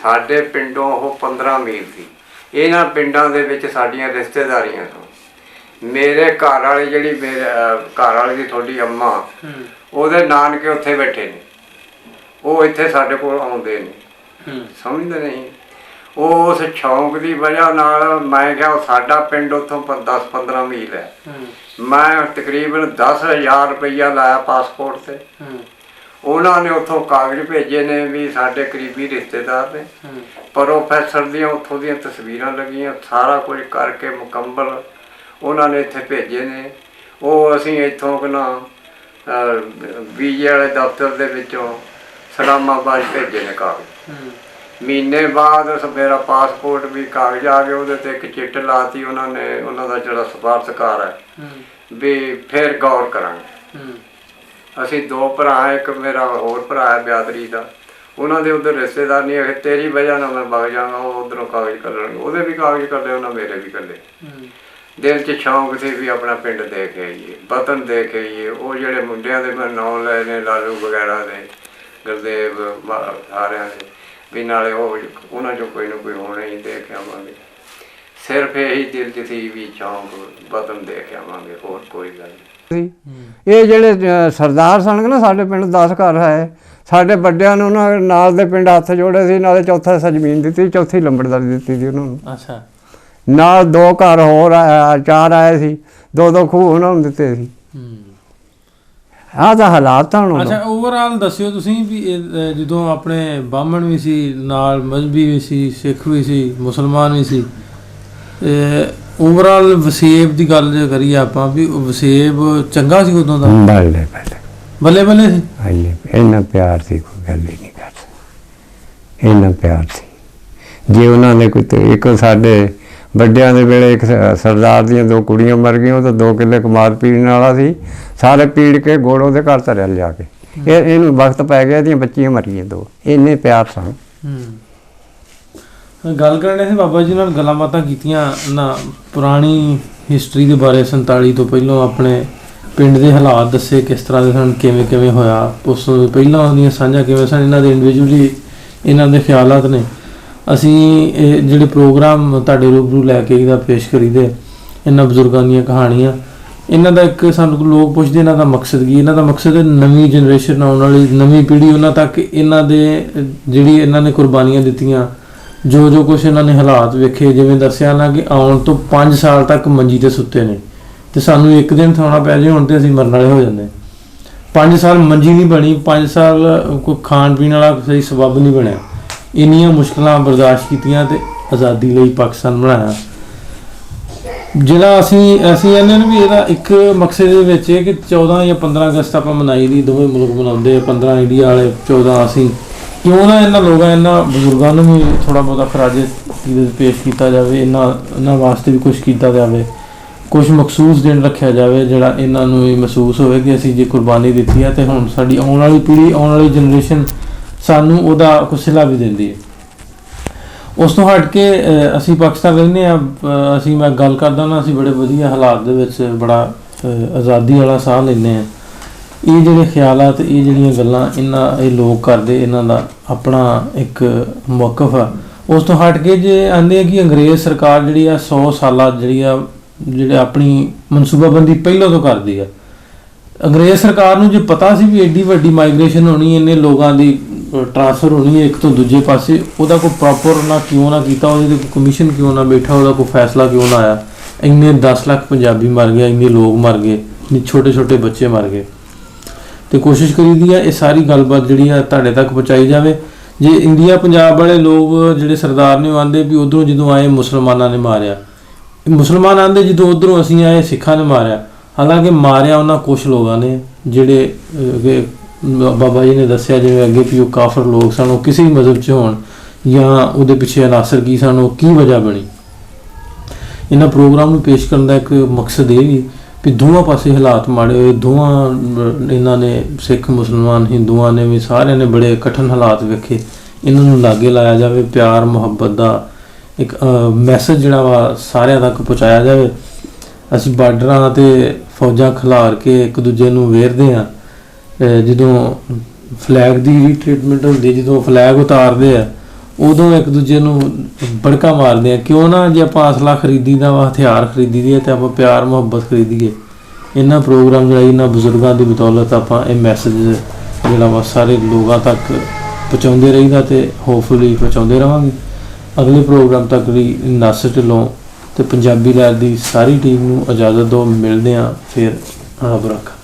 ਸਾਡੇ ਪਿੰਡੋਂ ਉਹ 15 ਮੀਲ ਸੀ। ਇਹਨਾਂ ਪਿੰਡਾਂ ਦੇ ਵਿੱਚ ਸਾਡੀਆਂ ਰਿਸ਼ਤੇਦਾਰੀਆਂ ਸਨ। ਮੇਰੇ ਘਰ ਵਾਲੇ ਜਿਹੜੀ ਮੇਰੇ ਘਰ ਵਾਲੇ ਦੀ ਤੁਹਾਡੀ ਅੰਮਾ, ਉਹਦੇ ਨਾਨਕੇ ਉੱਥੇ ਬੈਠੇ ਨੇ, ਉਹ ਇੱਥੇ ਸਾਡੇ ਕੋਲ ਆਉਂਦੇ ਨੇ, ਸਮਝਦੇ ਨਹੀਂ। ਉਹ ਉਸ ਸ਼ੌਂਕ ਦੀ ਵਜ੍ਹਾ ਨਾਲ ਮੈਂ ਕਿਹਾ ਸਾਡਾ ਪਿੰਡ ਉੱਥੋਂ 10-15 ਮੀਲ ਹੈ। ਮੈਂ ਤਕਰੀਬਨ 10,000 ਰੁਪਈਆ ਲਾਇਆ ਪਾਸਪੋਰਟ ਤੇ। ਉਹਨਾਂ ਨੇ ਉੱਥੋਂ ਕਾਗਜ਼ ਭੇਜੇ ਨੇ ਵੀ ਸਾਡੇ ਕਰੀਬੀ ਰਿਸ਼ਤੇਦਾਰ ਨੇ, ਪ੍ਰੋਫੈਸਰ ਦੀਆਂ ਉੱਥੋਂ ਦੀਆਂ ਤਸਵੀਰਾਂ ਲੱਗੀਆਂ, ਸਾਰਾ ਕੁਝ ਕਰਕੇ ਮੁਕੰਮਲ ਉਹਨਾਂ ਨੇ ਇੱਥੇ ਭੇਜੇ ਨੇ। ਉਹ ਅਸੀਂ ਇੱਥੋਂ ਕਿਨਾ ਵੀਜ਼ੇ ਵਾਲੇ ਦਫ਼ਤਰ ਦੇ ਵਿੱਚੋਂ ਇਸਲਾਮਾਬਾਦ ਭੇਜੇ ਨੇ ਕਾਗਜ਼। ਮਹੀਨੇ ਬਾਅਦ ਮੇਰਾ ਪਾਸਪੋਰਟ ਵੀ ਕਾਗਜ਼ ਆ ਗਏ, ਉਹਦੇ 'ਤੇ ਇੱਕ ਚਿੱਟ ਲਾਤੀ ਉਹਨਾਂ ਨੇ, ਉਹਨਾਂ ਦਾ ਜਿਹੜਾ ਸਫਾਰਤਕਾਰ ਹੈ ਵੀ ਫਿਰ ਗੌਰ ਕਰਾਂਗੇ। ਅਸੀਂ 2 ਭਰਾ, ਇੱਕ ਮੇਰਾ ਹੋਰ ਭਰਾ ਹੈ ਬਿਆਦਰੀ ਦਾ, ਉਹਨਾਂ ਦੇ ਉੱਧਰ ਰਿਸ਼ਤੇਦਾਰ ਨਹੀਂ ਹੈ, ਤੇਰੀ ਵਜ੍ਹਾ ਨਾਲ ਮੈਂ ਵਗ ਜਾਵਾਂਗਾ, ਉਹ ਉੱਧਰੋਂ ਕਾਗਜ਼ ਕੱਢਣਗੇ। ਉਹਦੇ ਵੀ ਕਾਗਜ਼ ਕੱਢੇ, ਉਹਨਾਂ ਮੇਰੇ ਵੀ ਕੱਢੇ। ਦਿਲ 'ਚ ਸ਼ੌਂਕ ਸੀ ਵੀ ਆਪਣਾ ਪਿੰਡ ਦੇਖ ਆਈਏ, ਵਤਨ ਦੇਖ ਆਈਏ। ਉਹ ਜਿਹੜੇ ਮੁੰਡਿਆਂ ਦੇ ਮੈਂ ਨਾਂ ਲਏ ਨੇ, ਲਾਲੂ ਵਗੈਰਾ ਦੇ, ਗੁਰਦੇਵ, ਸਾਰਿਆਂ ਦੇ ਵੀ, ਨਾਲੇ ਉਹ ਉਹਨਾਂ 'ਚੋਂ ਕੋਈ ਨਾ ਕੋਈ ਹੋਣਾ ਹੀ, ਦੇਖ ਆਵਾਂਗੇ। ਸਿਰਫ ਇਹੀ ਦਿਲ 'ਚ ਸੀ ਵੀ ਸ਼ੌਂਕ ਵਤਨ ਦੇਖ ਆਵਾਂਗੇ, ਹੋਰ ਕੋਈ ਗੱਲ ਨਹੀਂ। ਸੀ। ਇਹ ਜਿਹੜੇ ਸਰਦਾਰ ਸਨ ਨਾ, ਸਾਡੇ ਪਿੰਡ 10 ਘਰ ਹੈ, ਸਾਡੇ ਵੱਡਿਆਂ ਨੂੰ ਉਹਨਾਂ ਨਾਲ ਦੇ ਪਿੰਡ ਹੱਥ ਜੋੜੇ ਸੀ, ਨਾਲੇ ਚੌਥਾ ਹਿੱਸਾ ਜ਼ਮੀਨ ਦਿੱਤੀ, ਚੌਥੀ ਲੰਬੜਦਾਰੀ ਦਿੱਤੀ ਸੀ ਉਹਨਾਂ ਨੂੰ। ਅੱਛਾ, ਨਾਲ 2 ਘਰ ਹੋਰ 4 ਆਏ ਸੀ, 2-2 ਖੂਹ ਉਹਨਾਂ ਨੂੰ ਦਿੱਤੇ ਸੀ। ਆਹ ਤਾਂ ਹਾਲਾਤ ਤਾਂ ਹੁਣ। ਅੱਛਾ, ਓਵਰਆਲ ਦੱਸਿਓ ਤੁਸੀਂ ਵੀ ਜਦੋਂ ਆਪਣੇ ਬਾਹਮਣ ਵੀ ਸੀ, ਨਾਲ ਮਜ਼ਹਬੀ ਵੀ ਸੀ, ਸਿੱਖ ਵੀ ਸੀ, ਮੁਸਲਮਾਨ ਵੀ ਸੀ, ਓਵਰਆਲ ਵਸੇਬ ਦੀ ਗੱਲ ਜੇ ਕਰੀਏ ਆਪਾਂ ਵੀ ਵਸੇਬ ਚੰਗਾ ਸੀ ਉਦੋਂ ਦਾ? ਬੱਲੇ ਬੱਲੇ ਬੱਲੇ ਸੀ। ਇੰਨਾ ਪਿਆਰ ਸੀ, ਕੋਈ ਗੱਲ ਹੀ ਨਹੀਂ ਕਰ ਸਕਦਾ, ਇੰਨਾ ਪਿਆਰ ਸੀ। ਜੇ ਉਹਨਾਂ ਦੇ ਕੋਈ ਇੱਕ ਸਾਡੇ ਵੱਡਿਆਂ ਦੇ ਵੇਲੇ ਇੱਕ ਸਰਦਾਰ ਦੀਆਂ 2 ਕੁੜੀਆਂ ਮਰ ਗਈਆਂ, ਉਹ ਤਾਂ 2 ਕਿੱਲੇ ਕਮਾਦ ਪੀਣ ਵਾਲਾ ਸੀ, ਸਾਰੇ ਪੀੜ ਕੇ ਗੁੜ ਉਹਦੇ ਘਰ ਧਰਿਆ ਲਿਆ ਕੇ। ਇਹਨੂੰ ਵਕਤ ਪੈ ਗਿਆ, ਇਹਦੀਆਂ ਬੱਚੀਆਂ ਮਰ ਗਈਆਂ 2। ਇੰਨੇ ਪਿਆਰ ਸਨ। ਗੱਲ ਕਰਨੇ ਸੀ ਬਾਬਾ ਜੀ ਨਾਲ, ਗੱਲਾਂ ਬਾਤਾਂ ਕੀਤੀਆਂ ਨਾ, ਪੁਰਾਣੀ ਹਿਸਟਰੀ ਦੇ ਬਾਰੇ, 47 ਤੋਂ ਪਹਿਲਾਂ ਆਪਣੇ ਪਿੰਡ ਦੇ ਹਾਲਾਤ ਦੱਸੇ ਕਿਸ ਤਰ੍ਹਾਂ ਦੇ ਸਨ, ਕਿਵੇਂ ਕਿਵੇਂ ਹੋਇਆ, ਉਸ ਤੋਂ ਪਹਿਲਾਂ ਉਹਦੀਆਂ ਸਾਂਝਾਂ ਕਿਵੇਂ ਸਨ, ਇਹਨਾਂ ਦੇ ਇੰਡੀਵਿਜੂਅਲੀ ਇਹਨਾਂ ਦੇ ਖਿਆਲਾਤ ਨੇ। ਅਸੀਂ ਇਹ ਜਿਹੜੇ ਪ੍ਰੋਗਰਾਮ ਤੁਹਾਡੇ ਰੂਬਰੂ ਲੈ ਕੇ ਇਹਦਾ ਪੇਸ਼ ਕਰੀਦੇ, ਇਹਨਾਂ ਬਜ਼ੁਰਗਾਂ ਦੀਆਂ ਕਹਾਣੀਆਂ, ਇਹਨਾਂ ਦਾ ਇੱਕ ਸਾਨੂੰ ਲੋਕ ਪੁੱਛਦੇ ਇਹਨਾਂ ਦਾ ਮਕਸਦ ਕੀ? ਇਹਨਾਂ ਦਾ ਮਕਸਦ ਹੈ ਨਵੀਂ ਜਨਰੇਸ਼ਨ, ਆਉਣ ਵਾਲੀ ਨਵੀਂ ਪੀੜ੍ਹੀ, ਉਹਨਾਂ ਤੱਕ ਇਹਨਾਂ ਦੇ ਜਿਹੜੀ ਇਹਨਾਂ ਨੇ ਕੁਰਬਾਨੀਆਂ ਦਿੱਤੀਆਂ, ਜੋ ਕੁਛ ਇਹਨਾਂ ਨੇ ਹਾਲਾਤ ਵੇਖੇ, ਜਿਵੇਂ ਦੱਸਿਆ ਨਾ ਕਿ ਆਉਣ ਤੋਂ 5 ਸਾਲ ਤੱਕ ਮੰਜੀ ਤੇ ਸੁੱਤੇ ਨੇ, ਤੇ ਸਾਨੂੰ ਇੱਕ ਦਿਨ ਸੌਣਾ ਪੈ ਜਾਏ ਹੁਣ ਤੇ ਅਸੀਂ ਮਰਨ ਵਾਲੇ ਹੋ ਜਾਂਦੇ। 5 ਸਾਲ ਮੰਜੀ ਨਹੀਂ ਬਣੀ, 5 ਸਾਲ ਕੋਈ ਖਾਣ ਪੀਣ ਵਾਲਾ ਸਹੀ ਸਬੱਬ ਨਹੀਂ ਬਣਿਆ। ਇੰਨੀਆਂ ਮੁਸ਼ਕਲਾਂ ਬਰਦਾਸ਼ਤ ਕੀਤੀਆਂ ਤੇ ਆਜ਼ਾਦੀ ਲਈ ਪਾਕਿਸਤਾਨ ਬਣਾਇਆ। ਜਿਹੜਾ ਅਸੀਂ ਇਹਨਾਂ ਨੂੰ ਵੀ ਇਹਦਾ ਇੱਕ ਮਕਸਦ ਦੇ ਵਿੱਚ ਹੈ ਕਿ 14 ਜਾਂ 15 ਅਗਸਤ ਆਪਾਂ ਮਨਾਈ ਦੀ, ਦੋਵੇਂ ਮੁਲਕ ਮਨਾਉਂਦੇ, 15 ਇੰਡੀਆ ਵਾਲੇ, 14 ਅਸੀਂ, ਕਿਉਂ ਨਾ ਇਹਨਾਂ ਲੋਕਾਂ, ਇਹਨਾਂ ਬਜ਼ੁਰਗਾਂ ਨੂੰ ਵੀ ਥੋੜ੍ਹਾ ਬਹੁਤਾ ਖਰਾਜੇ ਪੇਸ਼ ਕੀਤਾ ਜਾਵੇ, ਇਹਨਾਂ ਵਾਸਤੇ ਵੀ ਕੁਛ ਕੀਤਾ ਜਾਵੇ, ਕੁਛ ਮਖਸੂਸ ਦਿਨ ਰੱਖਿਆ ਜਾਵੇ ਜਿਹੜਾ ਇਹਨਾਂ ਨੂੰ ਵੀ ਮਹਿਸੂਸ ਹੋਵੇ ਕਿ ਅਸੀਂ ਜੇ ਕੁਰਬਾਨੀ ਦਿੱਤੀ ਹੈ ਤੇ ਹੁਣ ਸਾਡੀ ਆਉਣ ਵਾਲੀ ਪੀੜ੍ਹੀ, ਆਉਣ ਵਾਲੀ ਜਨਰੇਸ਼ਨ ਸਾਨੂੰ ਉਹਦਾ ਕੁਛ ਸਿਲਾ ਵੀ ਦਿੰਦੀ ਹੈ। ਉਸ ਤੋਂ ਹਟ ਕੇ ਅਸੀਂ ਪਾਕਿਸਤਾਨ ਰਹਿੰਦੇ ਹਾਂ, ਅਸੀਂ ਮੈਂ ਗੱਲ ਕਰਦਾ ਨਾ, ਅਸੀਂ ਬੜੇ ਵਧੀਆ ਹਾਲਾਤ ਦੇ ਵਿੱਚ ਬੜਾ ਆਜ਼ਾਦੀ ਵਾਲਾ ਸਾਹ ਲੈਂਦੇ ਹਾਂ। ਇਹ ਜਿਹੜੇ ਖਿਆਲਾਤ, ਇਹ ਜਿਹੜੀਆਂ ਗੱਲਾਂ ਇਹ ਲੋਕ ਕਰਦੇ, ਇਹਨਾਂ ਦਾ ਆਪਣਾ ਇੱਕ ਮੌਕਫ ਆ। ਉਸ ਤੋਂ ਹਟ ਕੇ ਜੇ ਆਂਦੇ ਆ ਕਿ ਅੰਗਰੇਜ਼ ਸਰਕਾਰ ਜਿਹੜੀ ਆ 100 ਸਾਲਾ ਜਿਹੜੇ ਆਪਣੀ ਮਨਸੂਬਾਬੰਦੀ ਪਹਿਲਾਂ ਤੋਂ ਕਰਦੀ ਆ। ਅੰਗਰੇਜ਼ ਸਰਕਾਰ ਨੂੰ ਜੇ ਪਤਾ ਸੀ ਵੀ ਐਡੀ ਵੱਡੀ ਮਾਈਗ੍ਰੇਸ਼ਨ ਹੋਣੀ, ਇੰਨੇ ਲੋਕਾਂ ਦੀ ਟ੍ਰਾਂਸਫਰ ਹੋਣੀ ਹੈ ਇੱਕ ਤੋਂ ਦੂਜੇ ਪਾਸੇ, ਉਹਦਾ ਕੋਈ ਪ੍ਰੋਪਰ ਕਿਉਂ ਨਾ ਕੀਤਾ, ਉਹਦੇ ਕੋਈ ਕਮਿਸ਼ਨ ਕਿਉਂ ਨਾ ਬੈਠਾ, ਉਹਦਾ ਕੋਈ ਫੈਸਲਾ ਕਿਉਂ ਨਾ ਆਇਆ। ਇੰਨੇ 10 ਲੱਖ ਪੰਜਾਬੀ ਮਰ ਗਏ, ਇੰਨੇ ਲੋਕ ਮਰ ਗਏ, ਛੋਟੇ ਛੋਟੇ ਬੱਚੇ ਮਰ ਗਏ। ਤੇ ਕੋਸ਼ਿਸ਼ ਕਰੀਦੀ ਆ ਇਹ ਸਾਰੀ ਗੱਲਬਾਤ ਜਿਹੜੀ ਆ ਤੁਹਾਡੇ ਤੱਕ ਪਹੁੰਚਾਈ ਜਾਵੇ। ਜੇ ਇੰਡੀਆ ਪੰਜਾਬ ਵਾਲੇ ਲੋਕ ਜਿਹੜੇ ਸਰਦਾਰ ਨੇ ਆਂਦੇ ਵੀ ਉਧਰੋਂ ਜਦੋਂ ਆਏ ਮੁਸਲਮਾਨਾਂ ਨੇ ਮਾਰਿਆ, ਮੁਸਲਮਾਨ ਆਂਦੇ ਜਦੋਂ ਉਧਰੋਂ ਅਸੀਂ ਆਏ ਸਿੱਖਾਂ ਨੇ ਮਾਰਿਆ। ਹਾਲਾਂਕਿ ਮਾਰਿਆ ਉਹਨਾਂ ਕੁਛ ਲੋਕਾਂ ਨੇ ਜਿਹੜੇ ਬਾਬਾ ਜੀ ਨੇ ਦੱਸਿਆ, ਜਿਵੇਂ ਅੱਗੇ ਵੀ ਉਹ ਕਾਫਰ ਲੋਕ ਸਨ, ਉਹ ਕਿਸੇ ਵੀ ਮਜ਼ਹਬ 'ਚ ਹੋਣ ਜਾਂ ਉਹਦੇ ਪਿੱਛੇ ਅਨਾਸਰ ਕੀ ਸਨ, ਉਹ ਕੀ ਵਜ੍ਹਾ ਬਣੀ। ਇਹਨਾਂ ਪ੍ਰੋਗਰਾਮ ਨੂੰ ਪੇਸ਼ ਕਰਨ ਦਾ ਇੱਕ ਮਕਸਦ ਇਹ ਵੀ ਦੋਵਾਂ ਪਾਸੇ ਹਾਲਾਤ ਮਾੜੇ ਹੋਏ, ਇਹਨਾਂ ਨੇ ਸਿੱਖ ਮੁਸਲਮਾਨ ਹਿੰਦੂਆਂ ਨੇ ਵੀ ਸਾਰਿਆਂ ਨੇ ਬੜੇ ਕਠਿਨ ਹਾਲਾਤ ਵੇਖੇ, ਇਹਨਾਂ ਨੂੰ ਲਾਗੇ ਲਾਇਆ ਜਾਵੇ, ਪਿਆਰ ਮੁਹੱਬਤ ਦਾ ਇੱਕ ਮੈਸੇਜ ਜਿਹੜਾ ਵਾ ਸਾਰਿਆਂ ਤੱਕ ਪਹੁੰਚਾਇਆ ਜਾਵੇ। ਅਸੀਂ ਬਾਰਡਰਾਂ 'ਤੇ ਫੌਜਾਂ ਖਿਲਾਰ ਕੇ ਇੱਕ ਦੂਜੇ ਨੂੰ ਵੇਰਦੇ ਹਾਂ, ਜਦੋਂ ਫਲੈਗ ਦੀ ਰੀਟਰੀਟਮੈਂਟ ਹੁੰਦੀ, ਜਦੋਂ ਫਲੈਗ ਉਤਾਰਦੇ ਆ ਉਦੋਂ ਇੱਕ ਦੂਜੇ ਨੂੰ ਬੜਕਾ ਮਾਰਦੇ ਆ। ਕਿਉਂ ਨਾ ਜੇ ਆਪਾਂ ਅਸਲਾ ਖਰੀਦੀ ਦਾ ਵਾ, ਹਥਿਆਰ ਖਰੀਦੀ ਦੀ ਹੈ, ਤੇ ਆਪਾਂ ਪਿਆਰ ਮੁਹੱਬਤ ਖਰੀਦੀਏ। ਇਹਨਾਂ ਪ੍ਰੋਗਰਾਮ ਜਿਹੜਾ ਇਹਨਾਂ ਬਜ਼ੁਰਗਾਂ ਦੀ ਬਦੌਲਤ ਆਪਾਂ ਇਹ ਮੈਸੇਜ ਜਿਹੜਾ ਵਾ ਸਾਰੇ ਲੋਕਾਂ ਤੱਕ ਪਹੁੰਚਾਉਂਦੇ ਰਹੀਦਾ ਤੇ ਹੋਪਫੁਲੀ ਪਹੁੰਚਾਉਂਦੇ ਰਹਾਂਗੇ। ਅਗਲੇ ਪ੍ਰੋਗਰਾਮ ਤੱਕ ਲਈ ਨਾਸਰ ਢਿੱਲੋਂ ਤੇ ਪੰਜਾਬੀ ਲਹਿਰ ਦੀ ਸਾਰੀ ਟੀਮ ਨੂੰ ਇਜਾਜ਼ਤ ਦਿਓ। ਮਿਲਦੇ ਹਾਂ ਫਿਰ, ਰੱਬ ਰੱਖਾ।